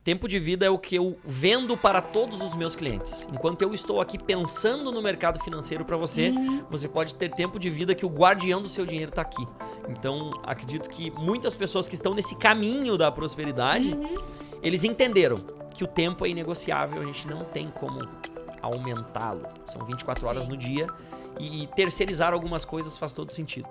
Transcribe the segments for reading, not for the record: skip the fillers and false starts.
Tempo de vida é o que eu vendo para todos os meus clientes. Enquanto eu estou aqui pensando no mercado financeiro para você, você pode ter tempo de vida que o guardião do seu dinheiro está aqui. Então, acredito que muitas pessoas que estão nesse caminho da prosperidade, eles entenderam que o tempo é inegociável, a gente não tem como aumentá-lo. São 24 horas no dia e terceirizar algumas coisas faz todo sentido.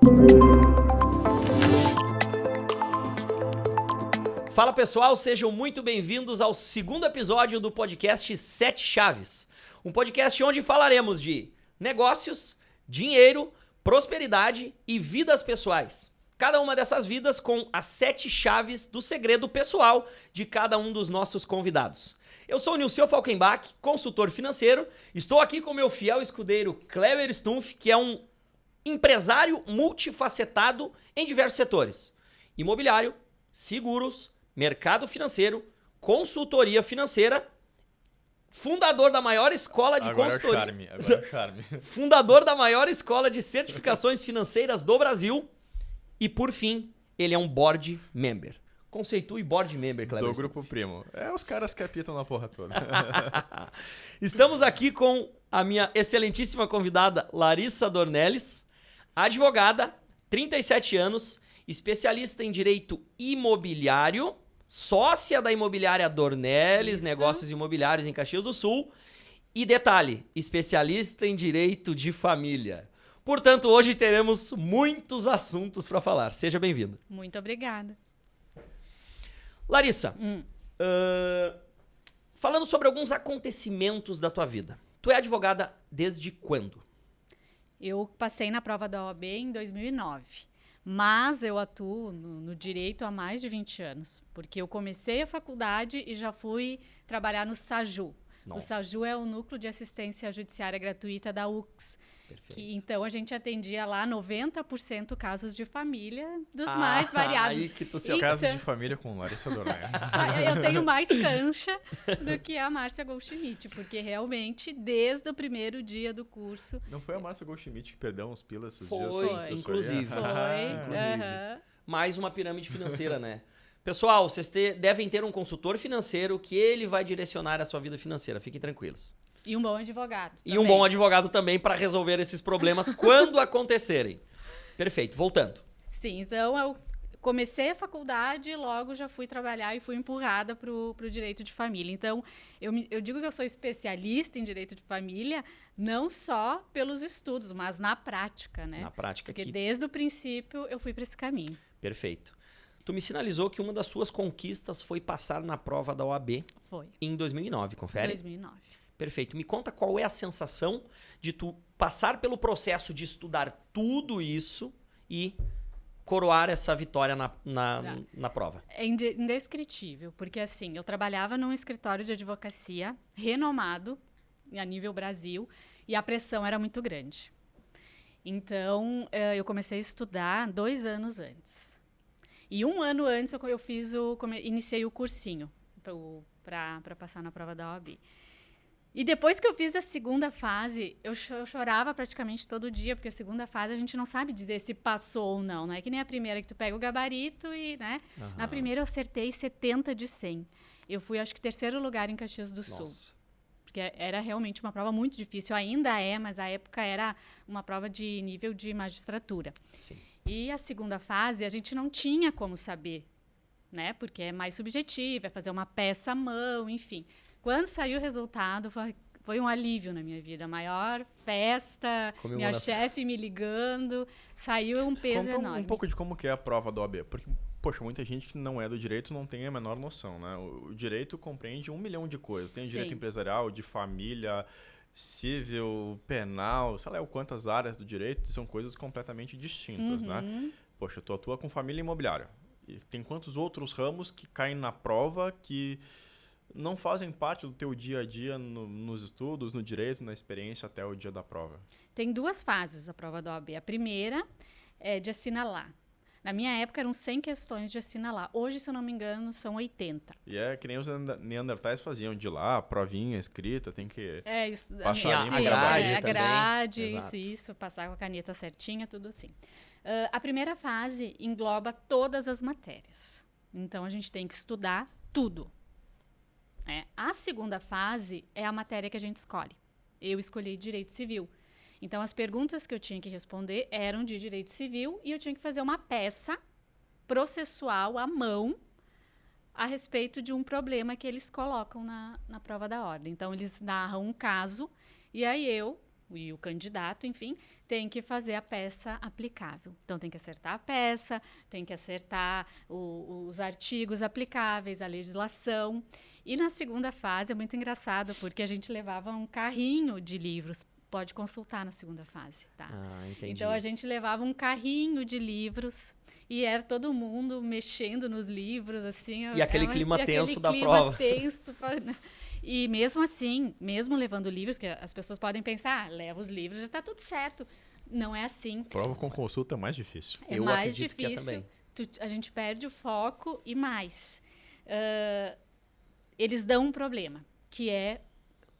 Fala pessoal, sejam muito bem-vindos ao segundo episódio do podcast 7 Chaves. Um podcast onde falaremos de negócios, dinheiro, prosperidade e vidas pessoais. Cada uma dessas vidas com as 7 chaves do segredo pessoal de cada um dos nossos convidados. Eu sou o Nilceu Falkenbach, consultor financeiro. Estou aqui com meu fiel escudeiro Kleber Stumpf, que é um empresário multifacetado em diversos setores: imobiliário, seguros, mercado financeiro, consultoria financeira, fundador da maior escola de consultoria. Agora é o charme. Fundador da maior escola de certificações financeiras do Brasil. E por fim, ele é um board member. Conceitue board member, Kleber. Do Grupo Primo. É os caras que apitam na porra toda. Estamos aqui com a minha excelentíssima convidada Larissa Dornelles, advogada, 37 anos, especialista em direito imobiliário, sócia da imobiliária Dornelles, negócios imobiliários em Caxias do Sul. E detalhe, especialista em direito de família. Portanto, hoje teremos muitos assuntos para falar. Seja bem-vinda. Muito obrigada. Larissa, falando sobre alguns acontecimentos da tua vida. Tu é advogada desde quando? Eu passei na prova da OAB em 2009, mas eu atuo no direito há mais de 20 anos, porque eu comecei a faculdade e já fui trabalhar no SAJU. Nossa. O SAJU é o Núcleo de Assistência Judiciária Gratuita da UX. Então, a gente atendia lá 90% casos de família dos mais variados. Aí que tu Casos de família com Larissa Dornelles. Eu tenho mais cancha do que a Márcia Goldschmidt, porque realmente, desde o primeiro dia do curso... Não foi a Márcia Goldschmidt que perdeu uns pilas esses Foi, dias? Foi. inclusive. Foi. Mais uma pirâmide financeira, né? Pessoal, vocês devem ter um consultor financeiro que ele vai direcionar a sua vida financeira. Fiquem tranquilos. E um bom advogado. E um bom advogado também para resolver esses problemas quando acontecerem. Perfeito. Voltando. Sim, então eu comecei a faculdade e logo já fui trabalhar e fui empurrada para o direito de família. Então, eu digo que eu sou especialista em direito de família, não só pelos estudos, mas na prática, né? Na prática. Porque desde o princípio eu fui para esse caminho. Perfeito. Tu me sinalizou que uma das suas conquistas foi passar na prova da OAB. Foi. Em 2009, confere? 2009. Perfeito. Me conta qual é a sensação de tu passar pelo processo de estudar tudo isso e coroar essa vitória na prova. É indescritível, porque assim, eu trabalhava num escritório de advocacia renomado a nível Brasil e a pressão era muito grande. Então, eu comecei a estudar 2 anos antes. E 1 ano antes iniciei o cursinho para passar na prova da OAB. E depois que eu fiz a segunda fase, eu chorava praticamente todo dia, porque a segunda fase a gente não sabe dizer se passou ou não. Não é que nem a primeira, que tu pega o gabarito e, né? Uhum. Na primeira eu acertei 70 de 100. Eu fui, acho que, 3º lugar em Caxias do Sul. Nossa. Porque era realmente uma prova muito difícil. Ainda é, mas a época era uma prova de nível de magistratura. Sim. E a segunda fase a gente não tinha como saber, né? Porque é mais subjetivo, é fazer uma peça à mão, enfim. Quando saiu o resultado, foi um alívio na minha vida. A maior festa, minha chefe me ligando, saiu um peso enorme. Um pouco de como que é a prova da OAB, porque, poxa, muita gente que não é do direito não tem a menor noção, né? O direito compreende 1 milhão de coisas. Tem direito empresarial, de família, civil, penal, sei lá quantas áreas do direito, são coisas completamente distintas, né? Poxa, tu atua com família imobiliária. E tem quantos outros ramos que caem na prova que não fazem parte do teu dia a dia nos estudos, no direito, na experiência até o dia da prova? Tem 2 fases a prova da OAB. A primeira é de assinalar. Na minha época eram 100 questões de assinalar. Hoje, se eu não me engano, são 80. E é que nem os neandertais faziam, de lá, provinha escrita, tem que passar a grade, a grade, também. isso, passar com a caneta certinha, tudo assim. A primeira fase engloba todas as matérias. Então, a gente tem que estudar tudo. A segunda fase é a matéria que a gente escolhe. Eu escolhi direito civil. Então, as perguntas que eu tinha que responder eram de direito civil e eu tinha que fazer uma peça processual à mão a respeito de um problema que eles colocam na prova da ordem. Então, eles narram um caso e aí eu e o candidato, enfim, tem que fazer a peça aplicável. Então, tem que acertar a peça, tem que acertar os artigos aplicáveis, a legislação. E na segunda fase é muito engraçado, porque a gente levava um carrinho de livros. Pode consultar na segunda fase, tá? Entendi. Então, a gente levava um carrinho de livros e era todo mundo mexendo nos livros, assim. E aquele clima tenso da prova. Tenso. E mesmo assim, mesmo levando livros, que as pessoas podem pensar, leva os livros, já está tudo certo. Não é assim. Prova com consulta é mais difícil. É mais difícil. A gente perde o foco e mais. Eles dão um problema, que é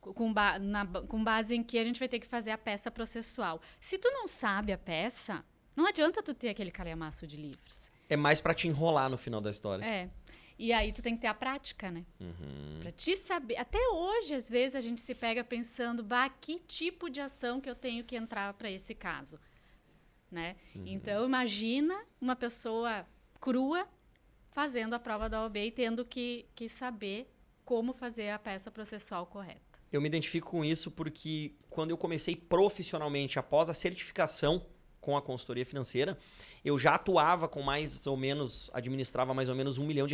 com base em que a gente vai ter que fazer a peça processual. Se tu não sabe a peça, não adianta tu ter aquele calhamaço de livros. É mais para te enrolar no final da história. É. E aí tu tem que ter a prática, né? Pra te saber. Até hoje, às vezes, a gente se pega pensando, que tipo de ação que eu tenho que entrar para esse caso, né? Então, imagina uma pessoa crua fazendo a prova da OAB e tendo que saber como fazer a peça processual correta. Eu me identifico com isso porque quando eu comecei profissionalmente, após a certificação com a consultoria financeira, eu já atuava com administrava mais ou menos R$1 milhão,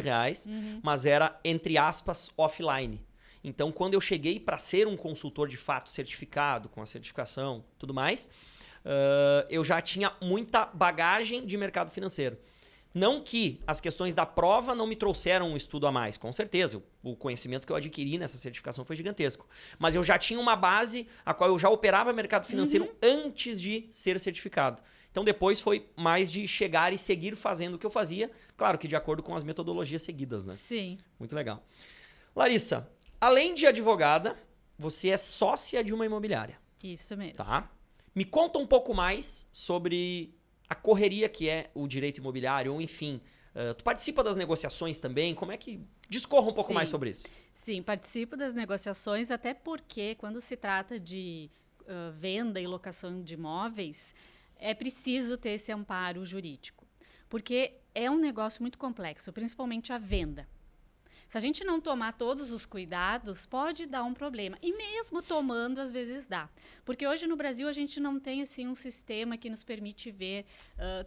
mas era, entre aspas, offline. Então, quando eu cheguei para ser um consultor de fato certificado, com a certificação e tudo mais, eu já tinha muita bagagem de mercado financeiro. Não que as questões da prova não me trouxeram um estudo a mais, com certeza. O conhecimento que eu adquiri nessa certificação foi gigantesco. Mas eu já tinha uma base a qual eu já operava mercado financeiro antes de ser certificado. Então depois foi mais de chegar e seguir fazendo o que eu fazia, claro que de acordo com as metodologias seguidas, né? Sim. Muito legal. Larissa, além de advogada, você é sócia de uma imobiliária. Isso mesmo. Tá? Me conta um pouco mais sobre a correria que é o direito imobiliário, ou enfim, tu participa das negociações também? Como é que... Discorra um pouco mais sobre isso. Sim, participo das negociações, até porque quando se trata de venda e locação de imóveis, é preciso ter esse amparo jurídico, porque é um negócio muito complexo, principalmente a venda. Se a gente não tomar todos os cuidados, pode dar um problema. E mesmo tomando, às vezes dá. Porque hoje no Brasil a gente não tem assim, um sistema que nos permite ver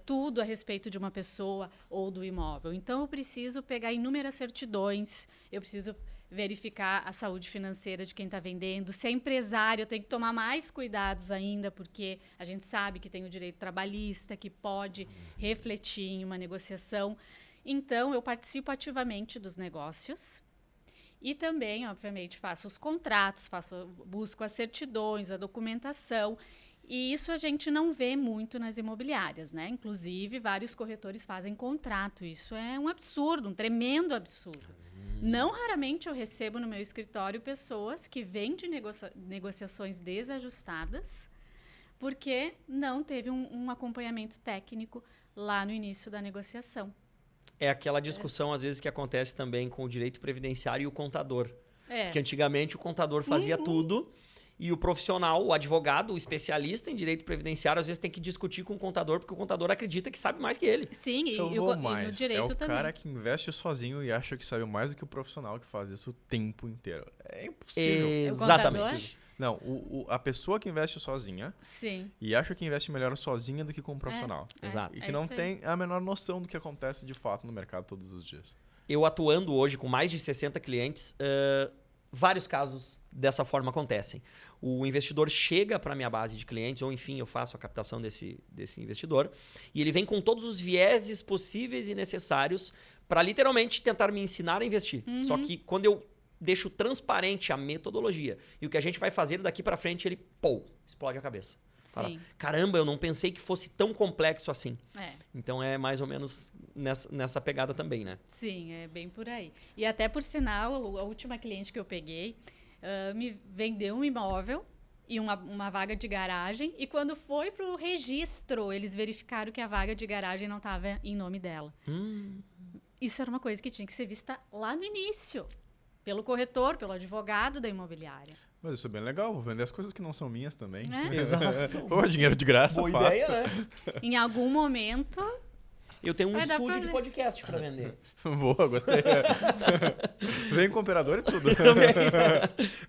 tudo a respeito de uma pessoa ou do imóvel. Então eu preciso pegar inúmeras certidões, eu preciso verificar a saúde financeira de quem está vendendo. Se é empresário, eu tenho que tomar mais cuidados ainda, porque a gente sabe que tem o direito trabalhista, que pode refletir em uma negociação. Então, eu participo ativamente dos negócios e também, obviamente, faço os contratos, busco as certidões, a documentação. E isso a gente não vê muito nas imobiliárias, né? Inclusive, vários corretores fazem contrato. Isso é um absurdo, um tremendo absurdo. Não raramente eu recebo no meu escritório pessoas que vêm de negociações desajustadas porque não teve um acompanhamento técnico lá no início da negociação. É aquela discussão, às vezes, que acontece também com o direito previdenciário e o contador. Porque antigamente o contador fazia tudo e o profissional, o advogado, o especialista em direito previdenciário, às vezes tem que discutir com o contador, porque o contador acredita que sabe mais que ele. Sim, e no direito também. É o cara que investe sozinho e acha que sabe mais do que o profissional que faz isso o tempo inteiro. É impossível. Exatamente. Não, a pessoa que investe sozinha e acha que investe melhor sozinha do que com um profissional. Exato. E que não tem a menor noção do que acontece de fato no mercado todos os dias. Eu atuando hoje com mais de 60 clientes, vários casos dessa forma acontecem. O investidor chega para a minha base de clientes, ou enfim, eu faço a captação desse investidor, e ele vem com todos os vieses possíveis e necessários para literalmente tentar me ensinar a investir. Só que quando eu deixo transparente a metodologia e o que a gente vai fazer daqui para frente, ele, explode a cabeça. Fala, caramba, eu não pensei que fosse tão complexo assim. Então é mais ou menos nessa pegada também, né? Sim, é bem por aí. E até por sinal, a última cliente que eu peguei me vendeu um imóvel e uma vaga de garagem, e quando foi para o registro, eles verificaram que a vaga de garagem não estava em nome dela. Isso era uma coisa que tinha que ser vista lá no início. pelo corretor, pelo advogado da imobiliária. Mas isso é bem legal, vou vender as coisas que não são minhas também. Exato. Pô, dinheiro de graça, Boa fácil. ideia, né? Em algum momento, Eu tenho um Vai dar estúdio de problema. podcast para vender. Boa, gostei. Vem com o operador e tudo.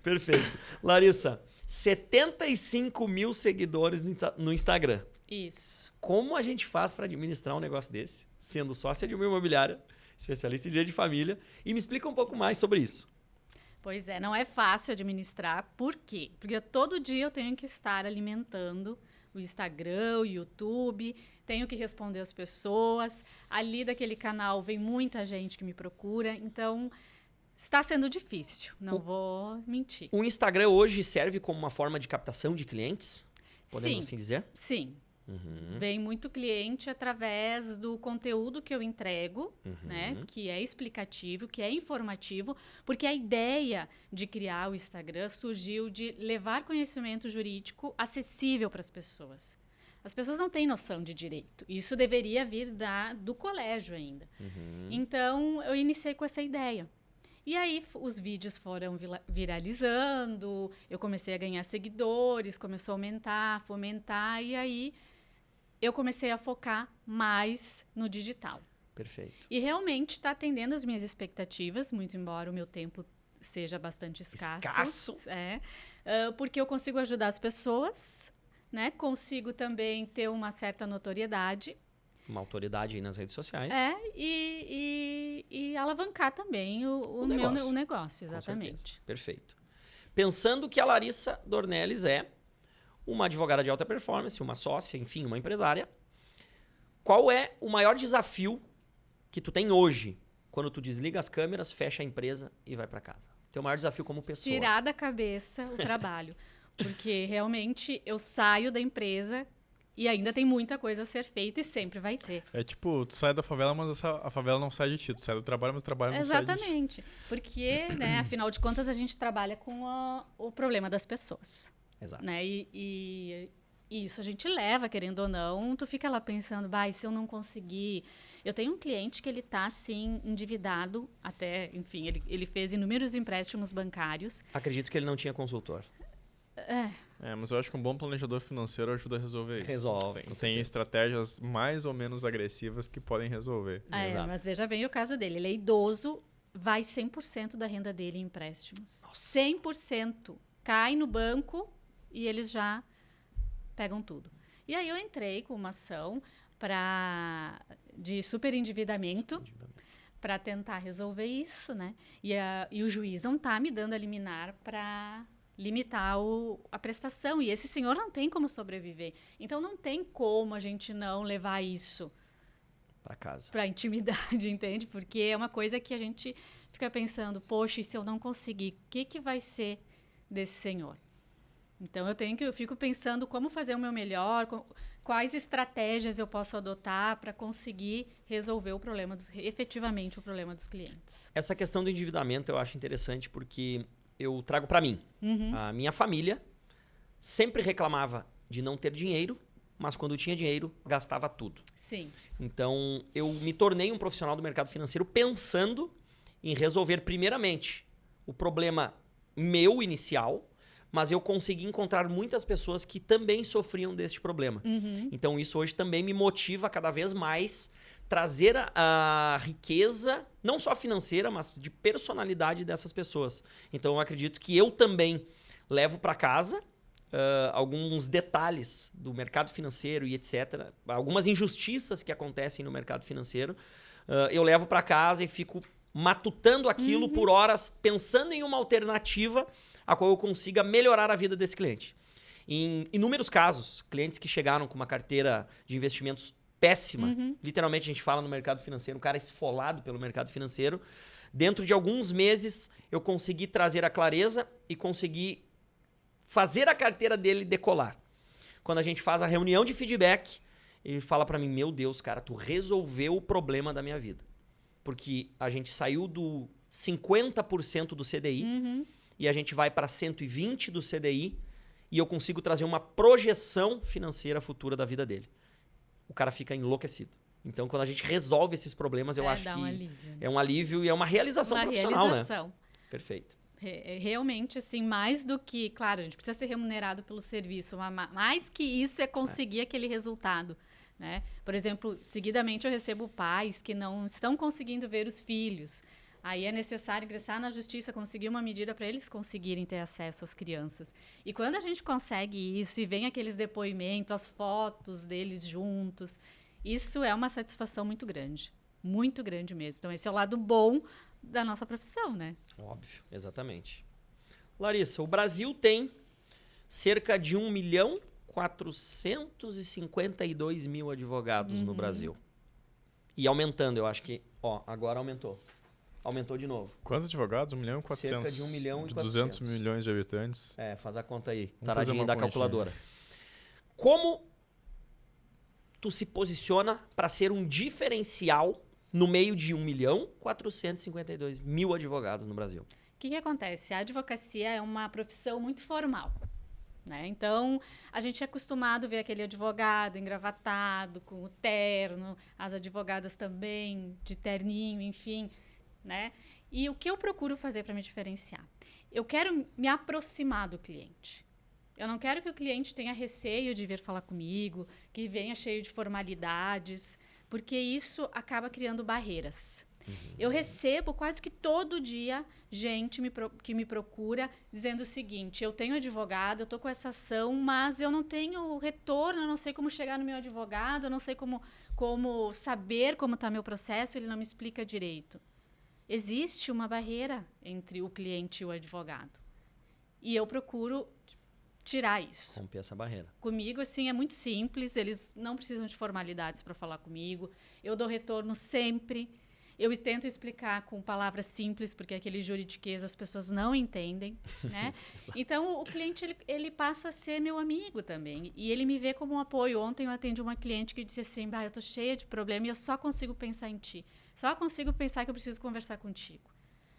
Perfeito. Larissa, 75 mil seguidores no Instagram. isso. Como a gente faz para administrar um negócio desse, sendo sócia de uma imobiliária, especialista em direito de família? E me explica um pouco mais sobre isso. Pois é, não é fácil administrar. Por quê? Porque todo dia eu tenho que estar alimentando o Instagram, o YouTube, tenho que responder as pessoas. Ali daquele canal vem muita gente que me procura, então está sendo difícil, não vou mentir. O Instagram hoje serve como uma forma de captação de clientes? Podemos Sim, assim dizer? sim. Vem muito cliente através do conteúdo que eu entrego, né? Que é explicativo, que é informativo, porque a ideia de criar o Instagram surgiu de levar conhecimento jurídico acessível para as pessoas. As pessoas não têm noção de direito. Isso deveria vir do colégio ainda. Então, eu iniciei com essa ideia. E aí, os vídeos foram viralizando, eu comecei a ganhar seguidores, começou a aumentar, fomentar, e aí eu comecei a focar mais no digital. Perfeito. E realmente está atendendo as minhas expectativas, muito embora o meu tempo seja bastante escasso. Porque eu consigo ajudar as pessoas, né? Consigo também ter uma certa notoriedade. Uma autoridade aí nas redes sociais. E alavancar também o negócio, Com exatamente. certeza. Perfeito. Pensando que a Larissa Dornelles é uma advogada de alta performance, uma sócia, enfim, uma empresária, qual é o maior desafio que tu tem hoje, quando tu desliga as câmeras, fecha a empresa e vai para casa? Teu maior desafio como pessoa. Tirar da cabeça o trabalho. Porque realmente eu saio da empresa e ainda tem muita coisa a ser feita e sempre vai ter. É tipo, tu sai da favela, mas a favela não sai de ti. Tu sai do trabalho, mas o trabalho não sai de ti. Exatamente. Porque, né, afinal de contas, a gente trabalha com o problema das pessoas. Exato. Né? E isso a gente leva, querendo ou não, tu fica lá pensando, e se eu não conseguir... Eu tenho um cliente que ele tá, assim, endividado, até, enfim, ele fez inúmeros empréstimos bancários. Acredito que ele não tinha consultor. Mas eu acho que um bom planejador financeiro ajuda a resolver isso. Resolve, com Tem certeza. estratégias mais ou menos agressivas que podem resolver. Exato. Mas veja bem o caso dele. Ele é idoso, vai 100% da renda dele em empréstimos. Nossa. 100%. Cai no banco e eles já pegam tudo. E aí eu entrei com uma ação de superendividamento para tentar resolver isso, né? E o juiz não está me dando a liminar para limitar a prestação. E esse senhor não tem como sobreviver. Então, não tem como a gente não levar isso Para casa. para a intimidade, entende? Porque é uma coisa que a gente fica pensando, poxa, e se eu não conseguir, o que vai ser desse senhor? Então, eu fico pensando como fazer o meu melhor, quais estratégias eu posso adotar para conseguir resolver efetivamente o problema dos clientes. Essa questão do endividamento eu acho interessante porque eu trago para mim. A minha família sempre reclamava de não ter dinheiro, mas quando tinha dinheiro, gastava tudo. Sim. Então, eu me tornei um profissional do mercado financeiro pensando em resolver primeiramente o problema meu inicial, mas eu consegui encontrar muitas pessoas que também sofriam deste problema. Então, isso hoje também me motiva cada vez mais trazer a riqueza, não só financeira, mas de personalidade dessas pessoas. Então, eu acredito que eu também levo para casa alguns detalhes do mercado financeiro e etc. Algumas injustiças que acontecem no mercado financeiro. Eu levo para casa e fico matutando aquilo por horas, pensando em uma alternativa a qual eu consiga melhorar a vida desse cliente. Em inúmeros casos, clientes que chegaram com uma carteira de investimentos péssima, literalmente a gente fala no mercado financeiro, um cara esfolado pelo mercado financeiro, dentro de alguns meses eu consegui trazer a clareza e consegui fazer a carteira dele decolar. Quando a gente faz a reunião de feedback, ele fala para mim, meu Deus, cara, tu resolveu o problema da minha vida. Porque a gente saiu do 50% do CDI e a gente vai para 120% do CDI e eu consigo trazer uma projeção financeira futura da vida dele. O cara fica enlouquecido. Então, quando a gente resolve esses problemas, eu acho que Um alívio, né? é um alívio e é uma realização profissional, né? Perfeito. Realmente, assim, mais do que... Claro, a gente precisa ser remunerado pelo serviço, mas mais que isso é conseguir aquele resultado, né? Por exemplo, seguidamente eu recebo pais que não estão conseguindo ver os filhos. Aí é necessário ingressar na justiça, conseguir uma medida para eles conseguirem ter acesso às crianças. E quando a gente consegue isso e vem aqueles depoimentos, as fotos deles juntos, isso é uma satisfação muito grande mesmo. Então, esse é o lado bom da nossa profissão, né? Óbvio, exatamente. Larissa, o Brasil tem cerca de 1.452.000 advogados no Brasil. E aumentando, eu acho que... agora aumentou. Aumentou de novo. Quantos advogados? 1.400.000? Cerca de 1.400.000. De 200 milhões de habitantes. Faz a conta aí. Vamos Taradinho da continha. calculadora. Como tu se posiciona para ser um diferencial no meio de 1.452.000 advogados no Brasil? O que acontece? A advocacia é uma profissão muito formal, né? Então, a gente é acostumado a ver aquele advogado engravatado, com o terno, as advogadas também, de terninho, enfim, né? E o que eu procuro fazer para me diferenciar? Eu quero me aproximar do cliente. Eu não quero que o cliente tenha receio de vir falar comigo, que venha cheio de formalidades, porque isso acaba criando barreiras. Eu recebo quase que todo dia gente que me procura dizendo o seguinte: eu tenho advogado, eu estou com essa ação, mas eu não tenho retorno, eu não sei como chegar no meu advogado, eu não sei como saber como está meu processo, ele não me explica direito. Existe uma barreira entre o cliente e o advogado. E eu procuro tirar isso. Romper essa barreira. Comigo, assim, é muito simples, eles não precisam de formalidades para falar comigo. Eu dou retorno sempre. Eu tento explicar com palavras simples, porque aquele juridiquês as pessoas não entendem, né? Então, o cliente, ele passa a ser meu amigo também. E ele me vê como um apoio. Ontem eu atendi uma cliente que disse assim: eu tô cheia de problema e eu só consigo pensar em ti. Só consigo pensar que eu preciso conversar contigo.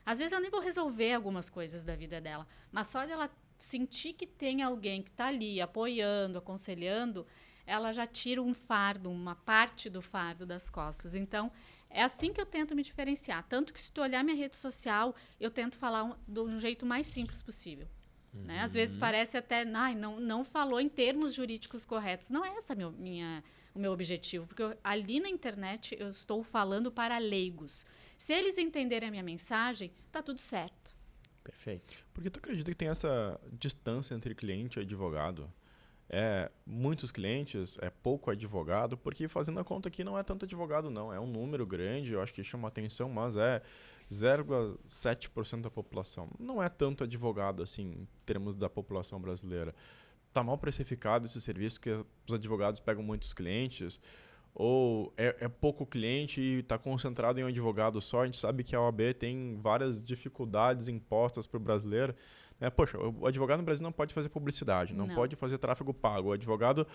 Às vezes eu nem vou resolver algumas coisas da vida dela, mas só de ela sentir que tem alguém que está ali apoiando, aconselhando, ela já tira um fardo, uma parte do fardo das costas. Então, é assim que eu tento me diferenciar. Tanto que se tu olhar minha rede social, eu tento falar de um jeito mais simples possível. Né? Às vezes parece até, não falou em termos jurídicos corretos. Não é esse o meu objetivo, porque ali na internet eu estou falando para leigos. Se eles entenderem a minha mensagem, tá tudo certo. Perfeito. Por que tu acredita que tem essa distância entre cliente e advogado? Muitos clientes, pouco advogado, porque fazendo a conta aqui não é tanto advogado não, é um número grande, eu acho que chama atenção, mas é 0,7% da população. Não é tanto advogado assim, em termos da população brasileira. Está mal precificado esse serviço, que os advogados pegam muitos clientes, ou é pouco cliente e está concentrado em um advogado só. A gente sabe que a OAB tem várias dificuldades impostas para o brasileiro. Poxa, o advogado no Brasil não pode fazer publicidade, não pode fazer tráfego pago. O advogado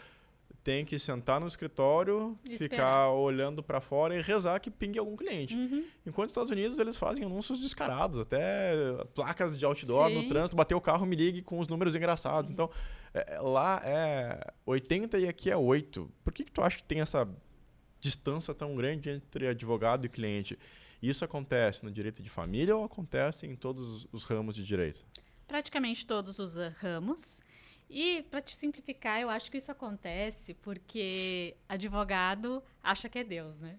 tem que sentar no escritório, ficar olhando para fora e rezar que pingue algum cliente. Enquanto nos Estados Unidos eles fazem anúncios descarados, até placas de outdoor no trânsito, bater o carro, me ligue com os números engraçados. Então, lá é 80 e aqui é 8. Por que tu acha que tem essa distância tão grande entre advogado e cliente? Isso acontece no direito de família ou acontece em todos os ramos de direito? Praticamente todos os ramos. E, para te simplificar, eu acho que isso acontece porque advogado acha que é Deus, né?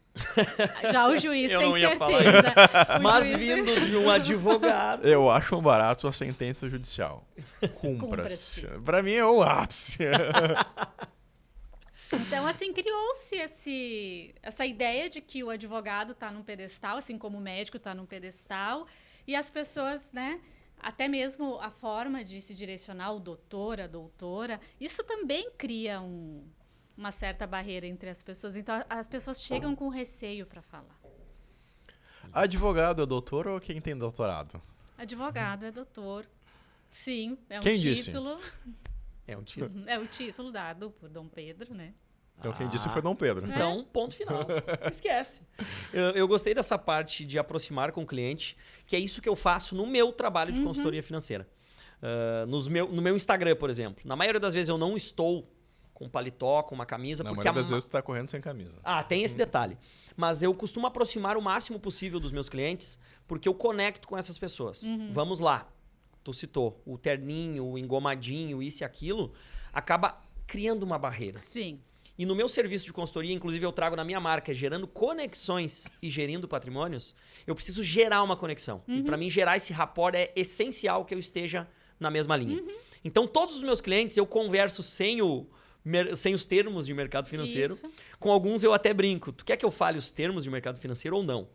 Já o juiz tem certeza. Mas vindo de um advogado... Eu acho um barato a sentença judicial. Cumpra-se. Para mim é o ápice. Então, assim, criou-se essa ideia de que o advogado está num pedestal, assim como o médico está num pedestal, e as pessoas, né... Até mesmo a forma de se direcionar, o doutor, a doutora, isso também cria uma certa barreira entre as pessoas. Então, as pessoas chegam com receio para falar. Advogado é doutor ou quem tem doutorado? Advogado é doutor. Sim, é um quem título. Disse? É um título. É o título dado por Dom Pedro, né? Então quem disse foi Dom Pedro. Então, ponto final. Esquece. Eu gostei dessa parte de aproximar com o cliente, que é isso que eu faço no meu trabalho de consultoria financeira. No meu Instagram, por exemplo. Na maioria das vezes eu não estou com paletó, com uma camisa. Na porque maioria das vezes tu tá correndo sem camisa. tem esse detalhe. Mas eu costumo aproximar o máximo possível dos meus clientes, porque eu conecto com essas pessoas. Vamos lá. Tu citou o terninho, o engomadinho, isso e aquilo, acaba criando uma barreira. Sim. E no meu serviço de consultoria, inclusive eu trago na minha marca, gerando conexões e gerindo patrimônios, eu preciso gerar uma conexão. E para mim, gerar esse rapport é essencial que eu esteja na mesma linha. Então, todos os meus clientes, eu converso sem os termos de mercado financeiro. Isso. Com alguns eu até brinco. Tu quer que eu fale os termos de mercado financeiro ou não?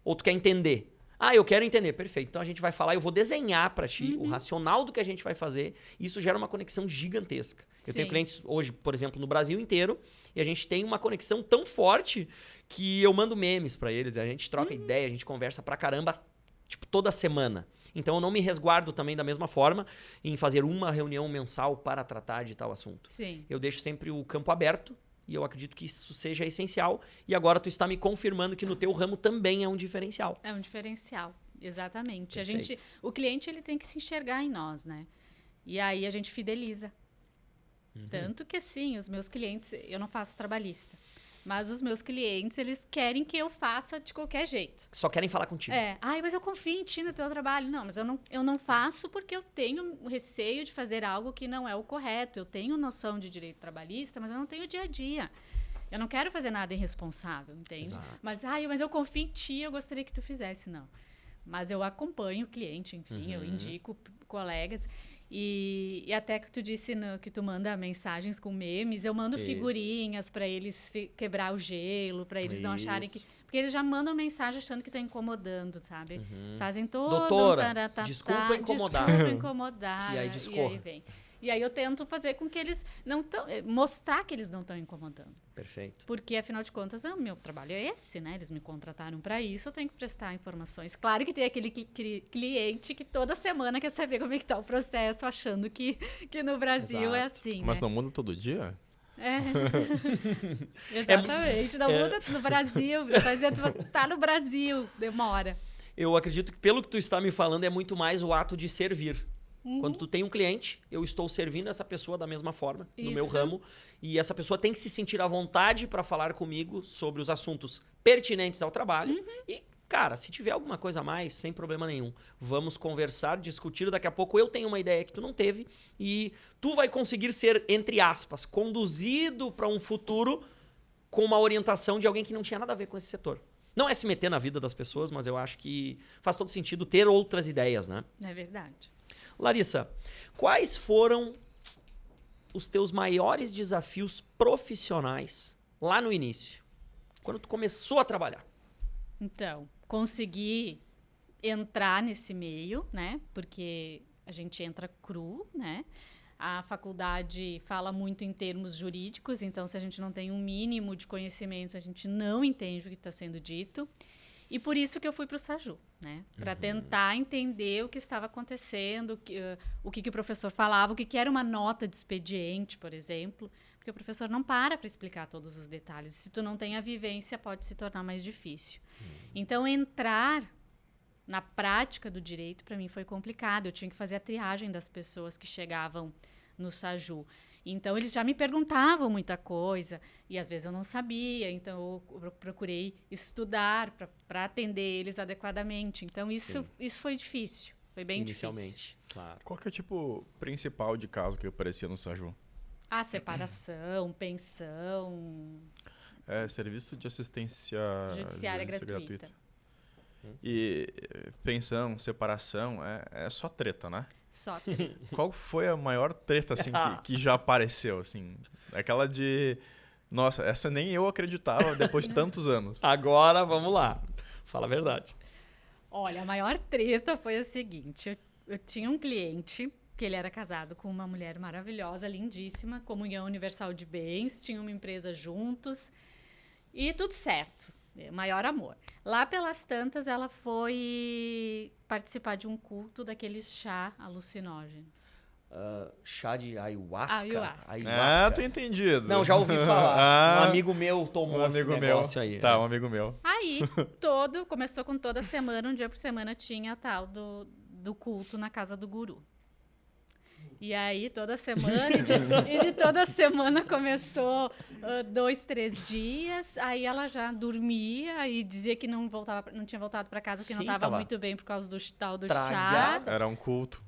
Ou tu quer entender? Eu quero entender. Perfeito. Então a gente vai falar, eu vou desenhar para ti o racional do que a gente vai fazer. E isso gera uma conexão gigantesca. Eu tenho clientes hoje, por exemplo, no Brasil inteiro, e a gente tem uma conexão tão forte que eu mando memes para eles, a gente troca ideia, a gente conversa pra caramba, tipo, toda semana. Então eu não me resguardo também da mesma forma em fazer uma reunião mensal para tratar de tal assunto. Sim. Eu deixo sempre o campo aberto e eu acredito que isso seja essencial. E agora tu está me confirmando que no teu ramo também é um diferencial. É um diferencial, exatamente. Perfeito. O cliente ele tem que se enxergar em nós, né? E aí a gente fideliza. Tanto que assim, os meus clientes, eu não faço trabalhista, mas os meus clientes, eles querem que eu faça de qualquer jeito. Só querem falar contigo. Mas eu confio em ti no teu trabalho. Não, mas eu não faço porque eu tenho receio de fazer algo que não é o correto. Eu tenho noção de direito trabalhista, mas eu não tenho dia a dia. Eu não quero fazer nada irresponsável, entende? Exato. Mas eu confio em ti, eu gostaria que tu fizesse, não. Mas eu acompanho o cliente, enfim, eu indico colegas. E até que tu disse que tu manda mensagens com memes, eu mando figurinhas para eles quebrar o gelo, para eles não acharem que... Porque eles já mandam mensagem achando que tá incomodando, sabe? Fazem todo Doutora, desculpa incomodar. Desculpa incomodar. E aí discorre. E aí eu tento fazer com que eles não estão... Mostrar que eles não estão incomodando. Perfeito. Porque, afinal de contas, o meu trabalho é esse, né? Eles me contrataram para isso, eu tenho que prestar informações. Claro que tem aquele cliente que toda semana quer saber como é que tá o processo, achando que no Brasil é assim, Mas né? não muda todo dia? Exatamente. Não muda no Brasil. Tá no Brasil, demora. Eu acredito que pelo que tu está me falando é muito mais o ato de servir. Quando tu tem um cliente, eu estou servindo essa pessoa da mesma forma, no meu ramo, e essa pessoa tem que se sentir à vontade para falar comigo sobre os assuntos pertinentes ao trabalho. E, cara, se tiver alguma coisa a mais, sem problema nenhum, vamos conversar, discutir. Daqui a pouco eu tenho uma ideia que tu não teve e tu vai conseguir ser, entre aspas, conduzido para um futuro com uma orientação de alguém que não tinha nada a ver com esse setor. Não é se meter na vida das pessoas, mas eu acho que faz todo sentido ter outras ideias, né? É verdade. Larissa, quais foram os teus maiores desafios profissionais lá no início, quando tu começou a trabalhar? Então, consegui entrar nesse meio, né? Porque a gente entra cru, né? A faculdade fala muito em termos jurídicos, então se a gente não tem um mínimo de conhecimento, a gente não entende o que está sendo dito. E por isso que eu fui para o SAJU, né? Para tentar entender o que estava acontecendo, o que o professor falava, o que era uma nota de expediente, por exemplo. Porque o professor não para explicar todos os detalhes. Se tu não tem a vivência, pode se tornar mais difícil. Então, entrar na prática do direito, para mim, foi complicado. Eu tinha que fazer a triagem das pessoas que chegavam no SAJU. Então, eles já me perguntavam muita coisa e, às vezes, eu não sabia. Então, eu procurei estudar para atender eles adequadamente. Então, isso foi difícil. Foi bem inicialmente, difícil. Claro. Qual que é o tipo principal de caso que aparecia no SAJU? Separação, pensão... Serviço de assistência judiciária gratuita. E pensão, separação, é só treta, né? Só treta. Qual foi a maior treta, assim, que já apareceu, assim? Aquela de... Nossa, essa nem eu acreditava depois de tantos anos. Agora, vamos lá. Fala a verdade. Olha, a maior treta foi a seguinte. Eu tinha um cliente que ele era casado com uma mulher maravilhosa, lindíssima, comunhão universal de bens, tinham uma empresa juntos e tudo certo. Maior amor. Lá pelas tantas, ela foi participar de um culto daqueles chá alucinógenos. Chá de ayahuasca? Tô entendido. Não, já ouvi falar. Um amigo meu tomou esse negócio aí. Tá, um amigo meu. Aí, começou com toda semana, um dia por semana, tinha a tal do culto na casa do guru. E aí, toda semana, e de toda semana começou 2, 3 dias, aí ela já dormia e dizia que não tinha voltado para casa, que não Sim, estava tava muito bem por causa do tal do tragada. chá. Era um culto.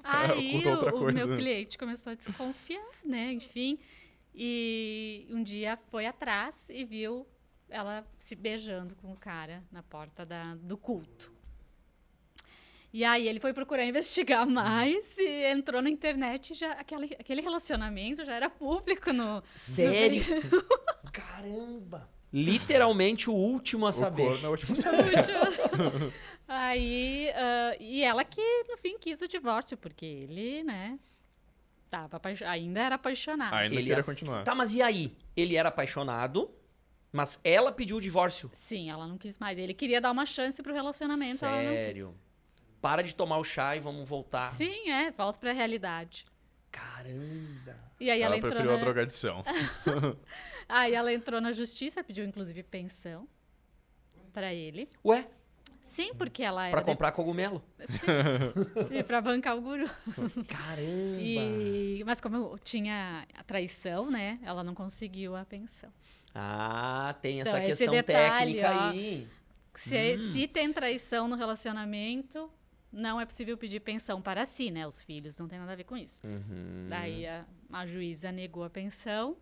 Aí Culto é outra o coisa. meu cliente começou a desconfiar, né? Enfim, e um dia foi atrás e viu ela se beijando com o cara na porta do culto. E aí ele foi procurar investigar mais e entrou na internet, já aquele relacionamento já era público Sério? Caramba! Literalmente o último a O saber. corno é o último a saber. Aí, e ela que, no fim, quis o divórcio, porque ele, né, ainda era apaixonado. Ainda Ele queria continuar. Tá, mas e aí? Ele era apaixonado, mas ela pediu o divórcio. Sim, ela não quis mais. Ele queria dar uma chance pro relacionamento, ela não quis. Sério? Para de tomar o chá e vamos voltar. Sim, volta pra realidade. Caramba! E aí ela entrou preferiu a drogadição. Aí ela entrou na justiça, pediu inclusive pensão pra ele. Ué, Sim, porque ela era pra comprar cogumelo? Sim. E pra bancar o guru. Caramba! Mas como tinha a traição, né? Ela não conseguiu a pensão. Ah, tem essa Então, esse questão detalhe, técnica ó. aí. Se tem traição no relacionamento, não é possível pedir pensão para si, né? Os filhos não tem nada a ver com isso. Daí a juíza negou a pensão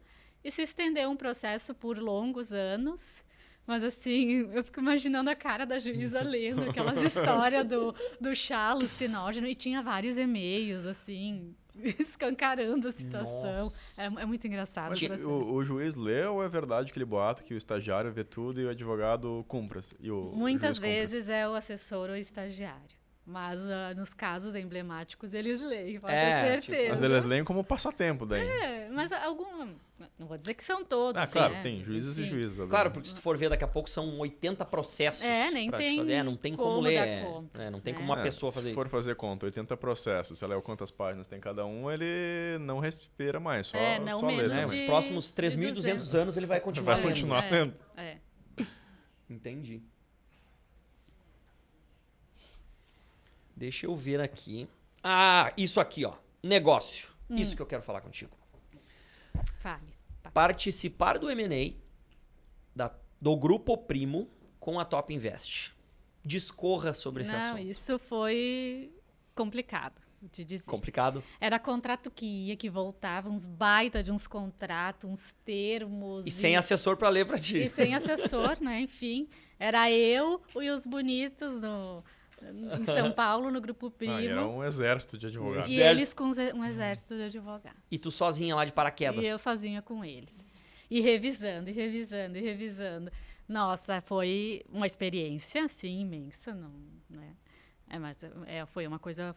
e se estendeu um processo por longos anos. Mas assim, eu fico imaginando a cara da juíza lendo aquelas histórias do chá alucinógeno. E tinha vários e-mails, assim, escancarando a situação. Nossa. É muito engraçado. Mas o juiz lê ou é verdade aquele boato que o estagiário vê tudo e o advogado cumpra-se? Muitas vezes é o assessor ou o estagiário. Mas nos casos emblemáticos eles leem, pode ter certeza. Mas eles leem como passatempo daí. Mas não vou dizer que são todos. Ah, claro, né? tem juízes e juízes. ali. Claro, porque se tu for ver, daqui a pouco são 80 processos Nem pra tem te fazer. Não tem como como ler. dar conta, Não tem né? como uma pessoa fazer se isso. for fazer conta, 80 processos, sei lá quantas páginas tem cada um, ele não respira mais, só, não só menos lê. Os de- próximos de 3.200 200 anos ele vai continuar Vai lendo. continuar lendo. Entendi. Deixa eu ver aqui. Ah, isso aqui, ó. Negócio. Isso que eu quero falar contigo. Fale. Participar do M&A do Grupo Primo com a Top Invest. Discorra sobre esse Não, assunto. isso foi complicado de dizer. Complicado. Era contrato que ia, que voltava, uns baita de uns contratos, uns termos. E sem assessor pra ler pra ti. E sem assessor, né? Enfim, era eu e os bonitos em São Paulo, no Grupo Primo. Ah, era um exército de advogados. E eles com um exército de advogados. E tu sozinha lá de paraquedas. E eu sozinha com eles. E revisando, e revisando, e revisando. Nossa, foi uma experiência, assim, imensa. Não, né? Mas foi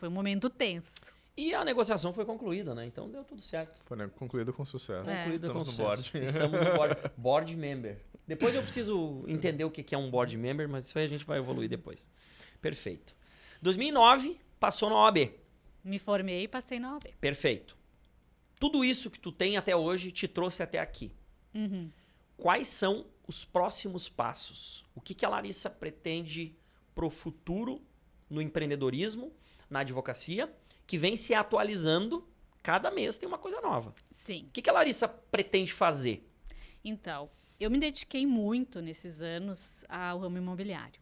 um momento tenso. E a negociação foi concluída, né? Então deu tudo certo. Foi concluído com sucesso. Concluída Estamos com no sucesso. board. Estamos no board. Board member. Depois eu preciso entender o que é um board member, mas isso aí a gente vai evoluir depois. Perfeito. 2009, passou na OAB. Me formei e passei na OAB. Perfeito. Tudo isso que tu tem até hoje te trouxe até aqui. Quais são os próximos passos? O que a Larissa pretende pro futuro no empreendedorismo, na advocacia, que vem se atualizando, cada mês tem uma coisa nova. Sim. O que a Larissa pretende fazer? Então, eu me dediquei muito nesses anos ao ramo imobiliário.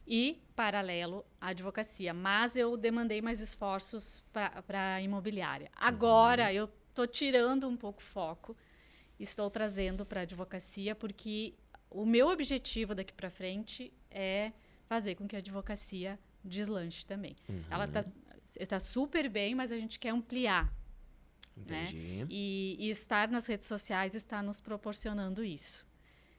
E, paralelo, à advocacia. Mas eu demandei mais esforços para a imobiliária. Agora, eu estou tirando um pouco o foco. Estou trazendo para a advocacia, porque o meu objetivo daqui para frente é fazer com que a advocacia deslanche também. Ela tá super bem, mas a gente quer ampliar. Entendi. Né? E estar nas redes sociais está nos proporcionando isso.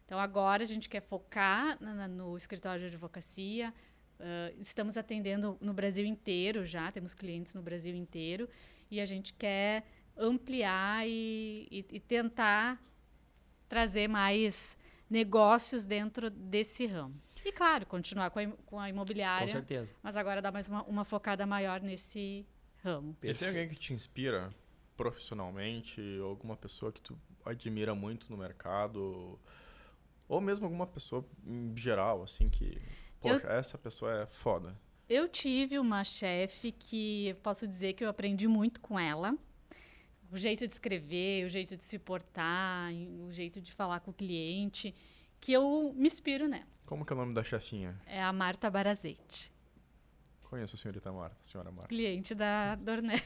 Então, agora a gente quer focar no escritório de advocacia. Estamos atendendo no Brasil inteiro já, temos clientes no Brasil inteiro. E a gente quer ampliar e tentar trazer mais negócios dentro desse ramo. E, claro, continuar com a imobiliária. Com certeza. Mas agora dar mais uma focada maior nesse ramo. E tem alguém que te inspira profissionalmente? Alguma pessoa que tu admira muito no mercado? Ou mesmo alguma pessoa em geral, assim, que... Poxa, essa pessoa é foda. Eu tive uma chefe que eu posso dizer que eu aprendi muito com ela. O jeito de escrever, o jeito de se portar, o jeito de falar com o cliente, que eu me inspiro nela. Como que é o nome da chefinha? É a Marta Barazete, Conheço a senhora Marta. cliente da Dornelles.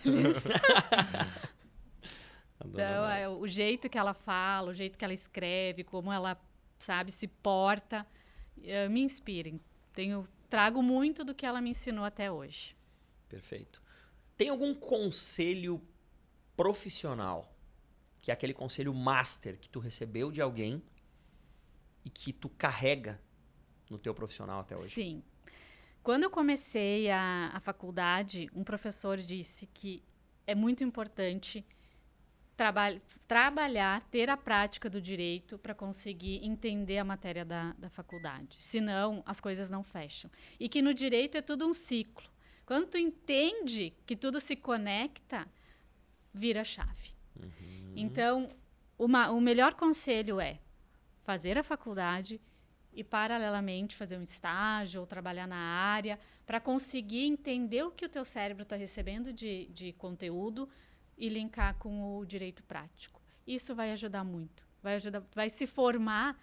Então, o jeito que ela fala, o jeito que ela escreve, como ela, sabe, se porta, me inspira. Trago muito do que ela me ensinou até hoje. Perfeito. Tem algum conselho profissional, que é aquele conselho master que tu recebeu de alguém e que tu carrega no teu profissional até hoje? Sim. Quando eu comecei a faculdade, um professor disse que é muito importante trabalhar, ter a prática do direito para conseguir entender a matéria da faculdade. Senão, as coisas não fecham. E que no direito é tudo um ciclo. Quando tu entende que tudo se conecta, vira chave. Então, o melhor conselho é fazer a faculdade e, paralelamente, fazer um estágio ou trabalhar na área para conseguir entender o que o teu cérebro está recebendo de conteúdo e linkar com o direito prático. Isso vai ajudar muito. Vai se formar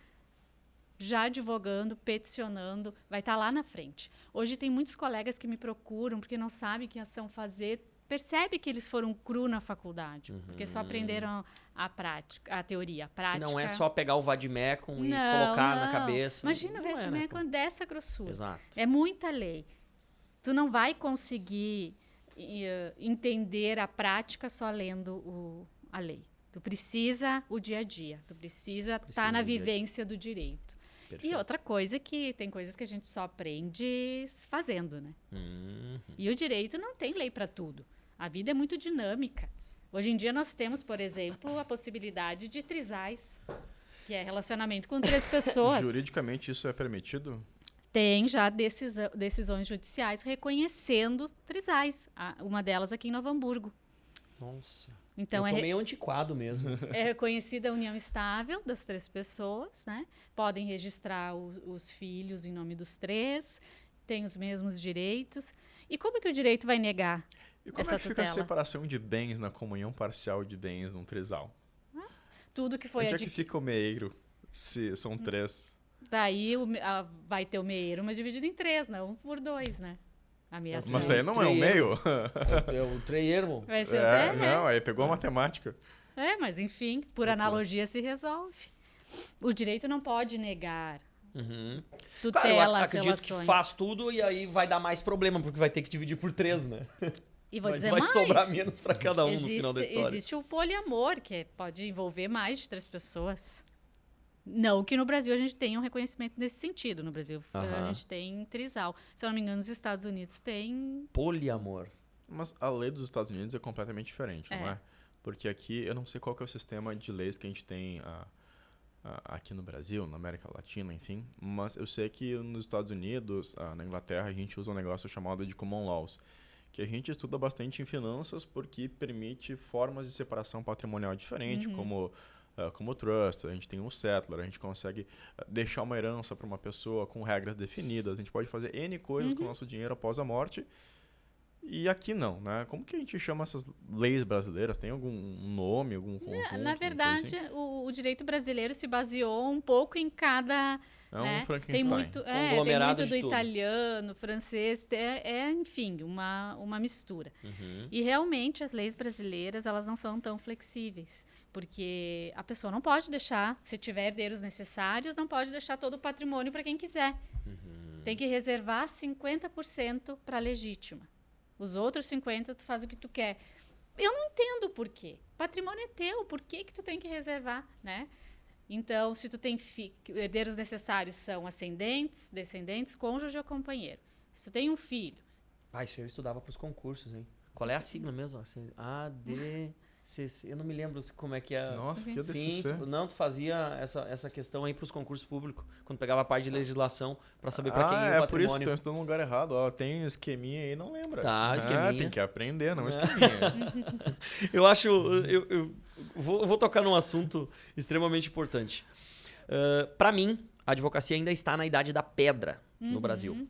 já advogando, peticionando, vai estar lá na frente. Hoje tem muitos colegas que me procuram porque não sabem que ação fazer. Percebe que eles foram cru na faculdade, porque só aprenderam a teoria. A prática. Que não é só pegar o vademecum e colocar na cabeça. Imagina o vademecum dessa grossura. Exato. É muita lei. Tu não vai conseguir entender a prática só lendo a lei. Tu precisa o dia a dia. Tu precisa estar na vivência do direito. Perfeito. E outra coisa que tem coisas que a gente só aprende fazendo, né? E o direito não tem lei para tudo. A vida é muito dinâmica. Hoje em dia nós temos, por exemplo, a possibilidade de trisais, que é relacionamento com 3 pessoas. Juridicamente isso é permitido? Tem já decisões judiciais reconhecendo trisais. Uma delas aqui em Novo Hamburgo. Nossa. Então, eu tô meio antiquado mesmo. É reconhecida a união estável das 3 pessoas, né? Podem registrar os filhos em nome dos 3, têm os mesmos direitos. E como que o direito vai negar e como essa é que tutela? fica a separação de bens na comunhão parcial de bens num trisal? Tudo que foi Onde é que fica o meeiro, se são 3? Daí vai ter o meeiro, mas dividido em 3, não por 2, né? Ameaçando. Mas daí não é o meio? É o treiermo. Vai ser Não, aí pegou a matemática. Mas enfim, por analogia se resolve. O direito não pode negar tutela Claro, eu às acredito relações. que faz tudo e aí vai dar mais problema, porque vai ter que dividir por 3, né? E vou dizer vai mais. sobrar menos para cada um no final da história. Existe o poliamor, que pode envolver mais de 3 pessoas. Não que no Brasil a gente tenha um reconhecimento nesse sentido. No Brasil a gente tem trisal. Se eu não me engano, nos Estados Unidos tem... Poliamor. Mas a lei dos Estados Unidos é completamente diferente, não é? Porque aqui, eu não sei qual que é o sistema de leis que a gente tem aqui no Brasil, na América Latina, enfim. Mas eu sei que nos Estados Unidos, na Inglaterra, a gente usa um negócio chamado de common laws, que a gente estuda bastante em finanças porque permite formas de separação patrimonial diferentes, como o trust, a gente tem um settler, a gente consegue deixar uma herança para uma pessoa com regras definidas, a gente pode fazer N coisas com o nosso dinheiro após a morte. E aqui não, né? Como que a gente chama essas leis brasileiras? Tem algum nome, algum conjunto? Na verdade, assim? o direito brasileiro se baseou um pouco em cada... Um Frankenstein. Tem muito do italiano, francês, enfim, uma mistura. E realmente as leis brasileiras elas não são tão flexíveis, porque a pessoa não pode deixar, se tiver herdeiros necessários, não pode deixar todo o patrimônio para quem quiser. Tem que reservar 50% para a legítima. Os outros 50% tu faz o que tu quer. Eu não entendo por quê. Patrimônio é teu, por que tu tem que reservar, né? Então, se tu tem herdeiros necessários são ascendentes, descendentes, cônjuge ou companheiro. Se tu tem um filho... Isso eu estudava para os concursos, hein? Qual é a sigla mesmo? ADCC, eu não me lembro como é que é. Nossa, que ADCC. Sim, tu fazia essa questão aí para os concursos públicos, quando pegava a parte de legislação, para saber para quem ia o patrimônio. Por isso, estou estudando no lugar errado. Tem esqueminha aí, não lembra. Esqueminha. Tem que aprender, não esqueminha. Eu acho... Eu vou tocar num assunto extremamente importante. Para mim, a advocacia ainda está na idade da pedra no Brasil.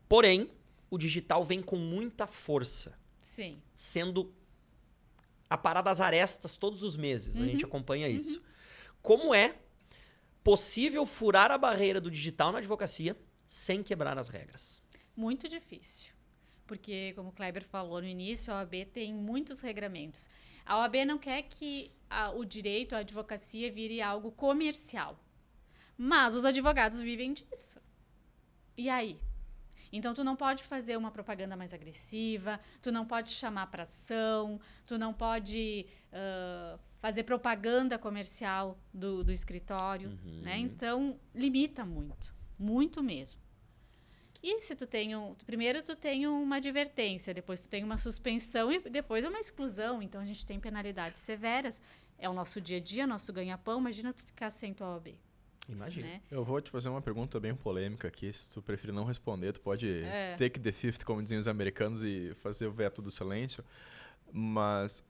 Porém, o digital vem com muita força, Sim. sendo aparado às arestas todos os meses. A gente acompanha isso. Como é possível furar a barreira do digital na advocacia sem quebrar as regras? Muito difícil. Porque, como o Kleber falou no início, a OAB tem muitos regramentos. A OAB não quer que o direito, a advocacia vire algo comercial. Mas os advogados vivem disso. E aí? Então, tu não pode fazer uma propaganda mais agressiva, tu não pode chamar para ação, tu não pode fazer propaganda comercial do escritório, né? Então, limita muito, muito mesmo. E se tu tem primeiro tu tem uma advertência, depois tu tem uma suspensão e depois uma exclusão. Então, a gente tem penalidades severas. É o nosso dia a dia, nosso ganha-pão. Imagina tu ficar sem tua OAB. Imagina. Né? Eu vou te fazer uma pergunta bem polêmica aqui. Se tu preferir não responder, tu pode take the fifth, como dizem os americanos, e fazer o veto do silêncio. Mas,